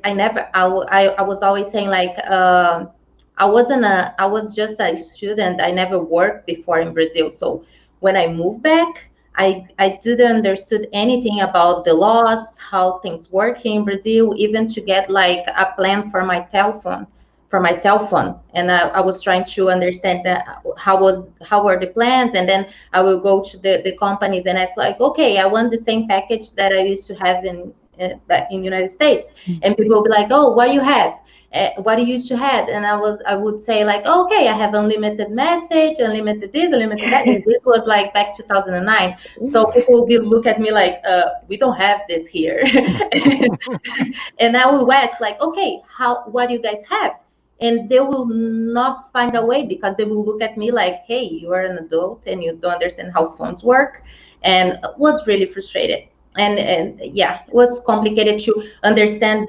was always saying like, I was just a student. I never worked before in Brazil. So when I moved back, I didn't understood anything about the laws, how things work in Brazil, even to get like a plan for my telephone. For my cell phone, and I was trying to understand that how were the plans, and then I will go to the companies and ask like, okay, I want the same package that I used to have in United States, and people will be like, oh, what do you have? What do you used to have? And I would say like, oh, okay, I have unlimited message, unlimited this, unlimited that. And this was like back 2009. So people will look at me like, we don't have this here. And I will ask like, okay, what do you guys have? And they will not find a way, because they will look at me like, hey, you are an adult and you don't understand how phones work. And was really frustrated. And yeah, it was complicated to understand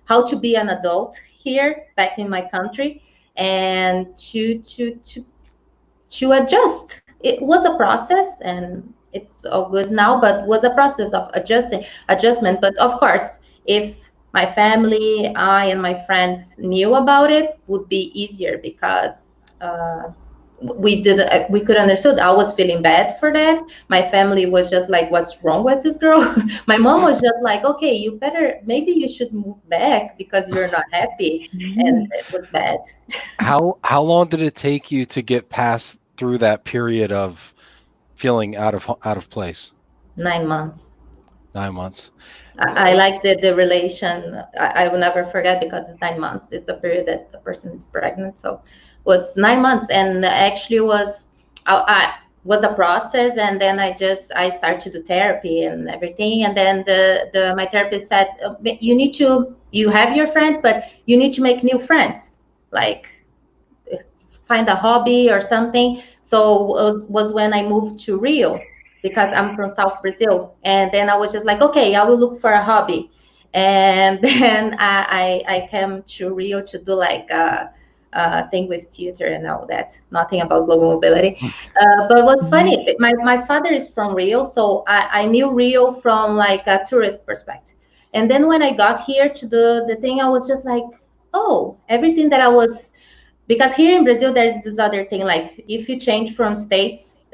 how to be an adult here back in my country, and to adjust. It was a process, and it's all good now, but was a process of adjustment. But of course, if my family, I, and my friends knew about it, would be easier, because we could understood. I was feeling bad for that. My family was just like, what's wrong with this girl? My mom was just like, okay, maybe you should move back because you're not happy. And it was bad. How long did it take you to get past through that period of feeling out of place? 9 months. 9 months. I like the relation. I will never forget, because it's 9 months. It's a period that the person is pregnant. So it was 9 months, and actually was a process. And then I started to do therapy and everything. And then my therapist said, you have your friends, but you need to make new friends, like find a hobby or something. So it was when I moved to Rio, because I'm from South Brazil. And then I was just like, okay, I will look for a hobby. And then I came to Rio to do like a thing with theater and all that. Nothing about global mobility. But it was funny. My father is from Rio, so I knew Rio from like a tourist perspective. And then when I got here to do the thing, I was just like, oh, everything that I was, because here in Brazil, there's this other thing, like if you change from states,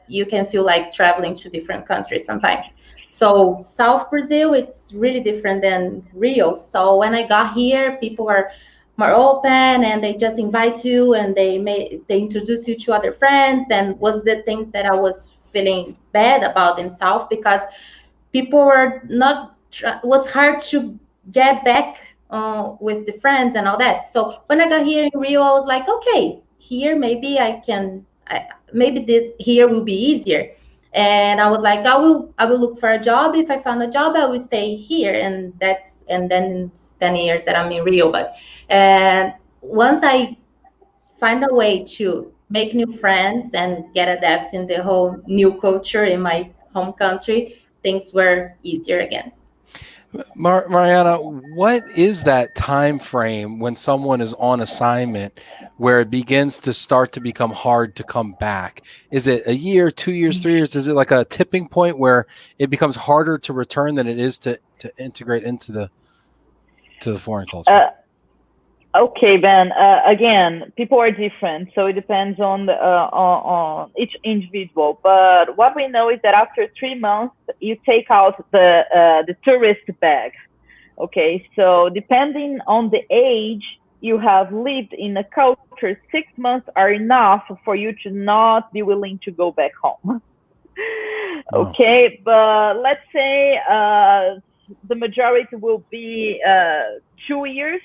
you can feel like traveling to different countries sometimes. So South Brazil, it's really different than Rio. So when I got here, people were more open, and they just invite you, and they introduce you to other friends. And was the things that I was feeling bad about in South, because people were not, it was hard to get back with the friends and all that. So when I got here in Rio, I was like, okay, here maybe maybe this here will be easier. And I was like, I will look for a job. If I found a job, I will stay here. And then it's 10 years that I'm in Rio. And once I find a way to make new friends and get adapted in the whole new culture in my home country, things were easier again. Mariana, what is that time frame when someone is on assignment where it begins to start to become hard to come back? Is it a year, 2 years, 3 years? Is it like a tipping point where it becomes harder to return than it is to integrate into the foreign culture? Okay, Ben. Again, people are different, so it depends on on each individual. But what we know is that after 3 months, you take out the tourist bag. Okay, so depending on the age you have lived in a culture, 6 months are enough for you to not be willing to go back home. Okay, but let's say the majority will be 2 years.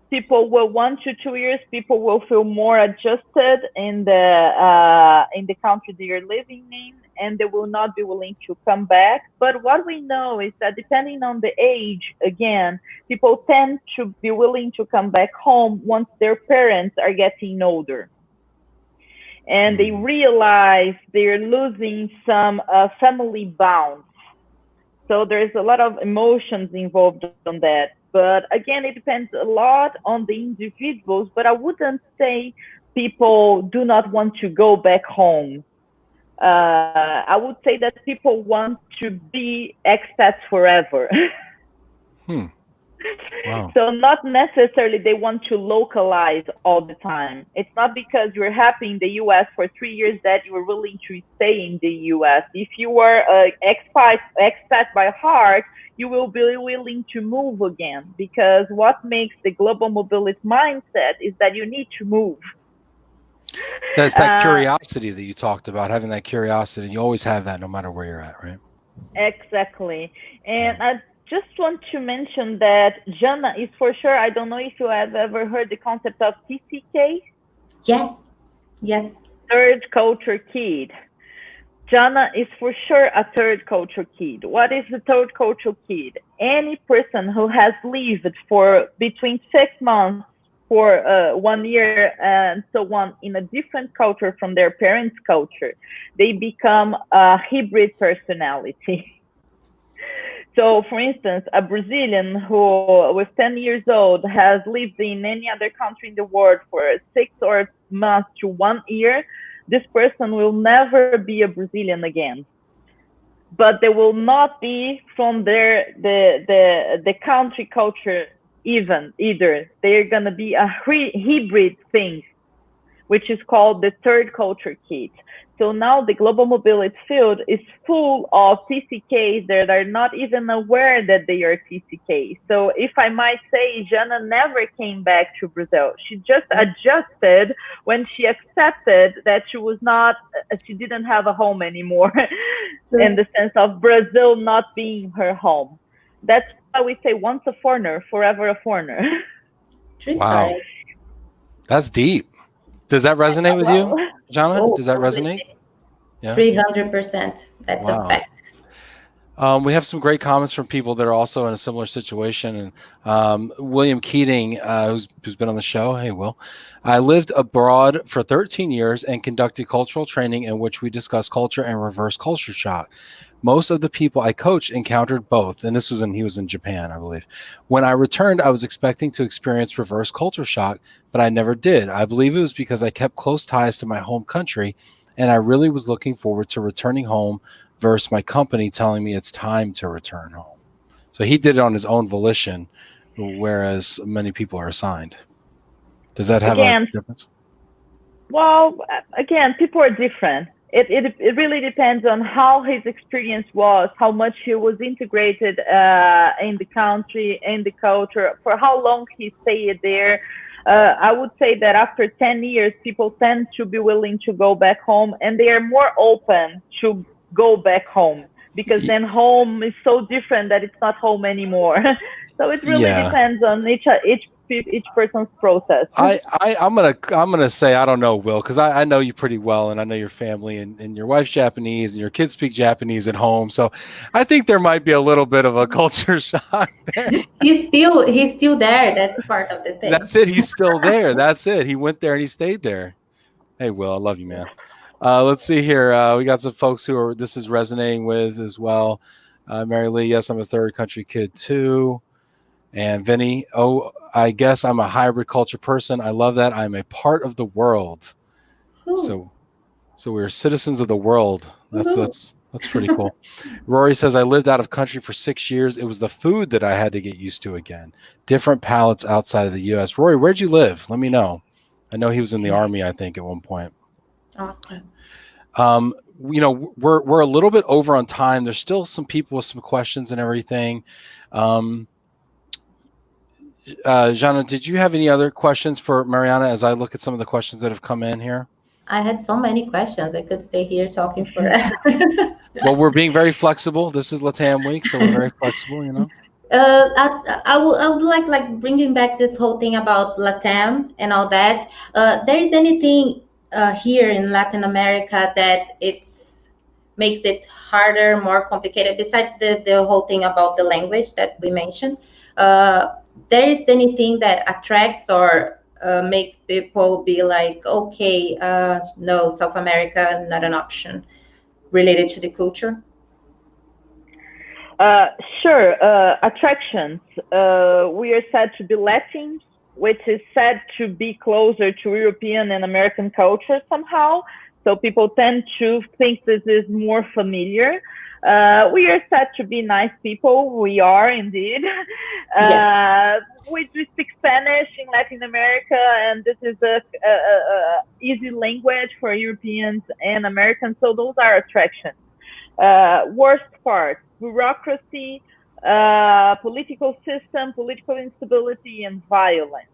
People will 1 to 2 years. People will feel more adjusted in the country they are living in, and they will not be willing to come back. But what we know is that depending on the age, again, people tend to be willing to come back home once their parents are getting older, and they realize they're losing some family bonds. So there's a lot of emotions involved on that. But again, it depends a lot on the individuals, but I wouldn't say people do not want to go back home. I would say that people want to be expats forever. Wow. So not necessarily they want to localize all the time. It's not because you're happy in the US for 3 years that you're willing to stay in the US. If you are an expat by heart, you will be willing to move again, because what makes the global mobility mindset is that you need to move. That's that curiosity that you talked about, having that curiosity. You always have that no matter where you're at, right? Exactly. And I just want to mention that Jana is for sure, I don't know if you have ever heard the concept of TCK. Yes. Third culture kid. Jana is for sure a third culture kid. What is the third culture kid? Any person who has lived for between 6 months for 1 year and so on in a different culture from their parents' culture, they become a hybrid personality. So, for instance, a Brazilian who was 10 years old has lived in any other country in the world for 6 or months to 1 year, this person will never be a Brazilian again. But they will not be from the country culture either. They're gonna be a hybrid thing, which is called the third culture kit. So now the global mobility field is full of TCKs that are not even aware that they are TCKs. So if I might say, Jana never came back to Brazil. She just adjusted when she accepted that she didn't have a home anymore in the sense of Brazil not being her home. That's why we say once a foreigner, forever a foreigner. Wow. That's deep. Does that resonate with you, Jana? Oh, Does that resonate? Yeah. 300%. That's a fact. We have some great comments from people that are also in a similar situation. And William Keating, who's been on the show. Hey, Will. I lived abroad for 13 years and conducted cultural training in which we discussed culture and reverse culture shock. Most of the people I coached encountered both, and this was when he was in Japan, I believe. When I returned, I was expecting to experience reverse culture shock, but I never did. I believe it was because I kept close ties to my home country, and I really was looking forward to returning home versus my company telling me it's time to return home. So he did it on his own volition, whereas many people are assigned. Does that have a difference? Well, again, people are different. It really depends on how his experience was, how much he was integrated in the country, in the culture, for how long he stayed there. I would say that after 10 years, people tend to be willing to go back home, and they are more open to go back home, because then home is so different that it's not home anymore. So it really depends on each person's process. I'm gonna say I don't know, Will, because I know you pretty well, and I know your family, and your wife's Japanese, and your kids speak Japanese at home. So I think there might be a little bit of a culture shock there. He's still there. That's part of the thing. That's it. He's still there. That's it. He went there and he stayed there. Hey, Will, I love you, man. Let's see here. We got some folks who this is resonating with as well. Mary Lee, yes, I'm a third country kid too. And Vinny, I guess I'm a hybrid culture person. I love that. I'm a part of the world. Ooh. So we're citizens of the world. That's pretty cool. Rory says, I lived out of country for 6 years. It was the food that I had to get used to again. Different palates outside of the U.S. Rory, where'd you live? Let me know. I know he was in the Army, I think, at one point. Awesome. We're a little bit over on time. There's still some people with some questions and everything. Jana, did you have any other questions for Mariana as I look at some of the questions that have come in here? I had so many questions. I could stay here talking forever. Well, we're being very flexible. This is LATAM week, so we're very flexible, you know. I would like bringing back this whole thing about LATAM and all that. There is anything here in Latin America that makes it harder, more complicated, besides the whole thing about the language that we mentioned? There is anything that attracts or makes people be like, okay, no, South America, not an option, related to the culture? Sure. Attractions. We are said to be Latin, which is said to be closer to European and American culture somehow. So people tend to think this is more familiar. We are said to be nice people. We are indeed. We speak Spanish in Latin America, and this is a easy language for Europeans and Americans. So those are attractions. Worst part, bureaucracy, political system, political instability, and violence.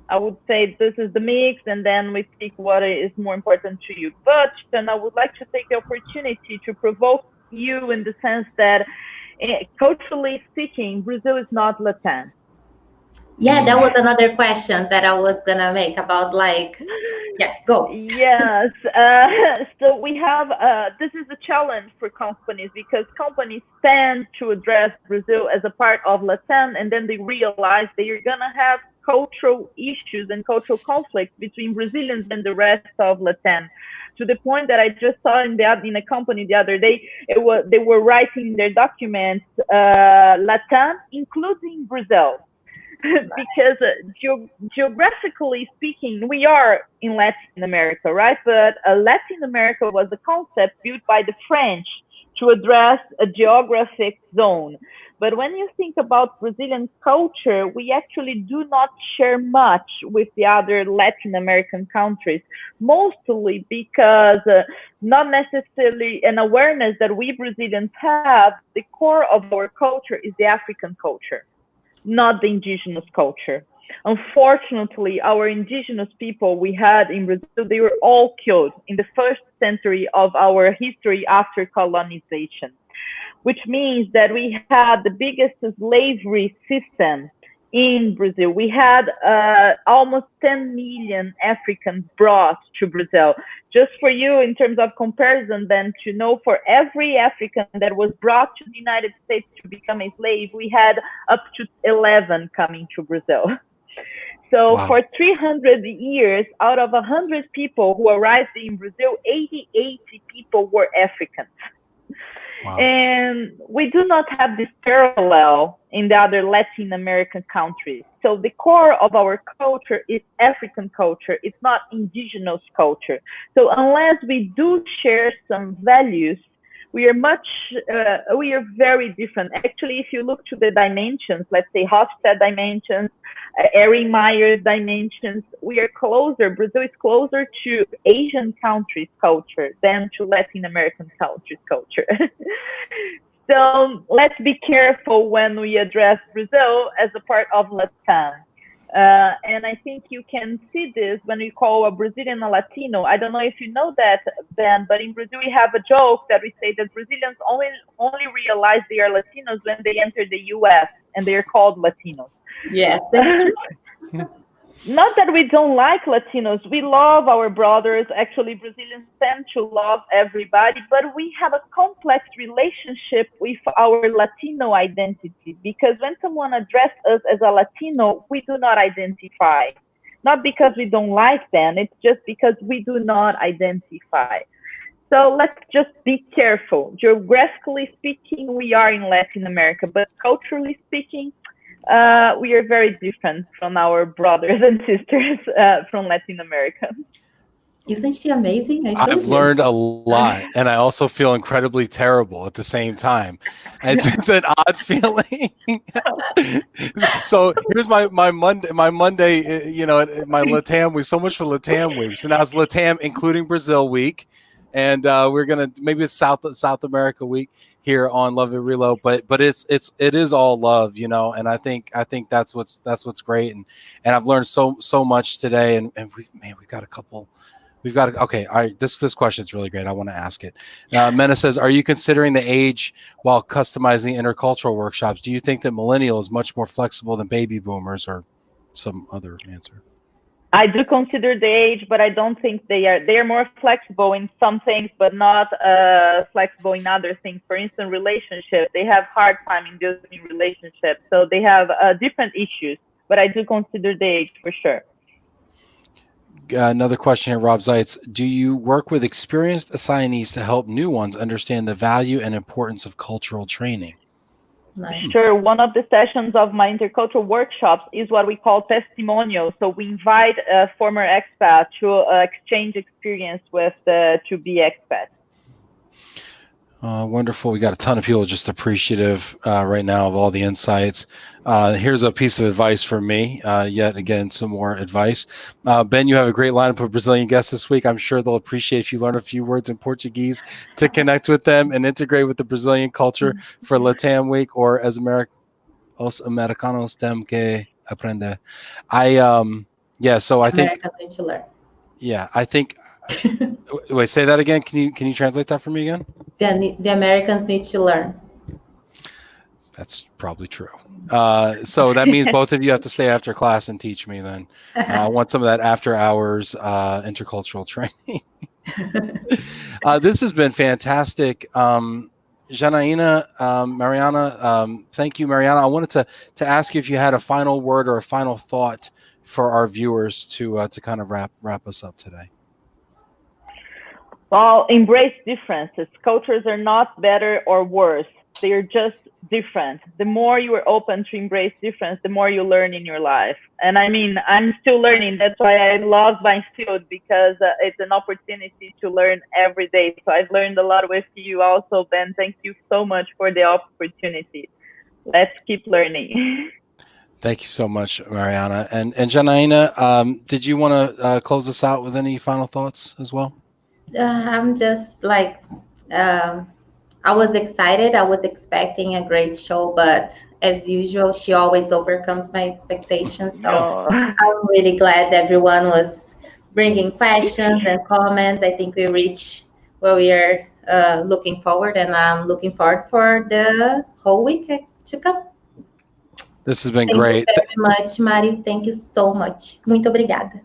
I would say this is the mix, and then we speak what is more important to you. But then I would like to take the opportunity to provoke you in the sense that, culturally speaking, Brazil is not Latin. Yeah, that was another question that I was gonna make about yes, go. Yes, so we have, this is a challenge for companies, because companies tend to address Brazil as a part of Latin, and then they realize they are gonna have cultural issues and cultural conflicts between Brazilians and the rest of Latin. To the point that I just saw in a company the other day, they were writing in their documents Latin, including Brazil. Because geographically speaking, we are in Latin America, right? But Latin America was a concept built by the French to address a geographic zone. But when you think about Brazilian culture, we actually do not share much with the other Latin American countries, mostly because not necessarily an awareness that we Brazilians have. The core of our culture is the African culture, not the indigenous culture. Unfortunately, our indigenous people we had in Brazil, they were all killed in the first century of our history after colonization, which means that we had the biggest slavery system in Brazil. We had almost 10 million Africans brought to Brazil. Just for you, in terms of comparison, then to know, for every African that was brought to the United States to become a slave, we had up to 11 coming to Brazil. So wow. For 300 years, out of 100 people who arrived in Brazil, 88 people were Africans. Wow. And we do not have this parallel in the other Latin American countries. So the core of our culture is African culture. It's not indigenous culture. So unless we do share some values, we are very different. Actually, if you look to the dimensions, let's say Hofstede dimensions, Ehrenmeyer's dimensions, we are closer. Brazil is closer to Asian countries' culture than to Latin American countries' culture. So let's be careful when we address Brazil as a part of Latin. And I think you can see this when we call a Brazilian a Latino. I don't know if you know that, Ben, but in Brazil we have a joke that we say that Brazilians only realize they are Latinos when they enter the US and they are called Latinos. Yes, that's true. Not that we don't like Latinos. We love our brothers. Actually, Brazilians tend to love everybody, but we have a complex relationship with our Latino identity, because when someone addresses us as a Latino, we do not identify. Not because we don't like them, it's just because we do not identify. So let's just be careful. Geographically speaking, we are in Latin America, but culturally speaking, we are very different from our brothers and sisters from Latin America. Isn't she amazing? I've learned a lot, and I also feel incredibly terrible at the same time. It's an odd feeling. So here's my Monday, my LATAM week. So much for LATAM week. So now it's LATAM including Brazil week, and we're gonna, maybe it's South America week here on Love It Relo, but it is all love, and I think that's what's great, and I've learned so much today, and we've got a couple. Okay. All right. This question is really great. I want to ask it. Mena says, are you considering the age while customizing the intercultural workshops? Do you think that millennial is much more flexible than baby boomers, or some other answer? I do consider the age, but I don't think they are more flexible in some things, but not flexible in other things. For instance, relationships, they have hard time in building relationships. So they have different issues, but I do consider the age for sure. Another question here, Rob Zeitz. Do you work with experienced assignees to help new ones understand the value and importance of cultural training? Nice. Sure. One of the sessions of my intercultural workshops is what we call testimonials. So we invite a former expat to exchange experience with the to-be expat. Wonderful. We got a ton of people just appreciative right now of all the insights. Here's a piece of advice from me. Yet again, some more advice. Ben, you have a great lineup of Brazilian guests this week. I'm sure they'll appreciate if you learn a few words in Portuguese to connect with them and integrate with the Brazilian culture for LATAM week, or as os americanos tem que aprender. So I think Americans need to learn. Yeah, I think. Wait, say that again. Can you translate that for me again? The Americans need to learn. That's probably true. So that means both of you have to stay after class and teach me then. I want some of that after hours intercultural training. This has been fantastic. Janaína, Mariana, thank you, Mariana. I wanted to ask you if you had a final word or a final thought for our viewers to kind of wrap us up today. Well, embrace differences. Cultures are not better or worse. They're just different. The more you are open to embrace difference, the more you learn in your life. And I mean, I'm still learning. That's why I love my field, because it's an opportunity to learn every day. So I've learned a lot with you also, Ben. Thank you so much for the opportunity. Let's keep learning. Thank you so much, Mariana. And Janaína, did you want to close us out with any final thoughts as well? I'm just like, I was excited. I was expecting a great show, but as usual, she always overcomes my expectations. So I'm really glad everyone was bringing questions and comments. I think we reached where we are looking forward, and I'm looking forward for the whole week to come. This has been great. Thank you very much, Mari. Thank you so much. Muito obrigada.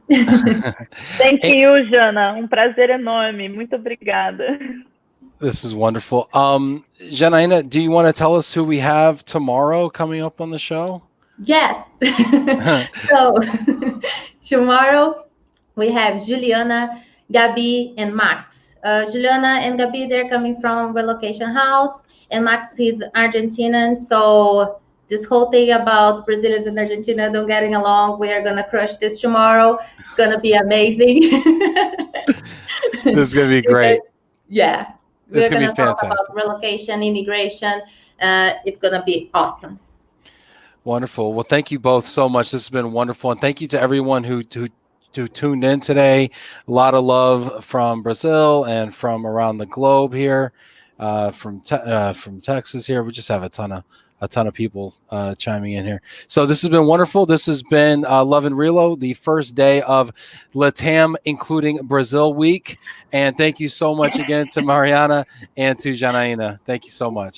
Thank you, Jana. Prazer enorme. Muito obrigada. This is wonderful. Janaína, do you want to tell us who we have tomorrow coming up on the show? Yes. So tomorrow we have Juliana, Gabi, and Max. Juliana and Gabi, they're coming from Relocation House, and Max, he's Argentinian. So this whole thing about Brazilians and Argentina don't getting along, we are going to crush this tomorrow. It's going to be amazing. This is going to be great. Yeah. It's going to be talk fantastic. about relocation, immigration. It's going to be awesome. Wonderful. Well, thank you both so much. This has been wonderful. And thank you to everyone who tuned in today. A lot of love from Brazil and from around the globe here, from Texas here. We just have a ton of people chiming in here. So this has been wonderful. This has been Love and Relo, the first day of LATAM, including Brazil week. And thank you so much again to Mariana and to Janaína. Thank you so much.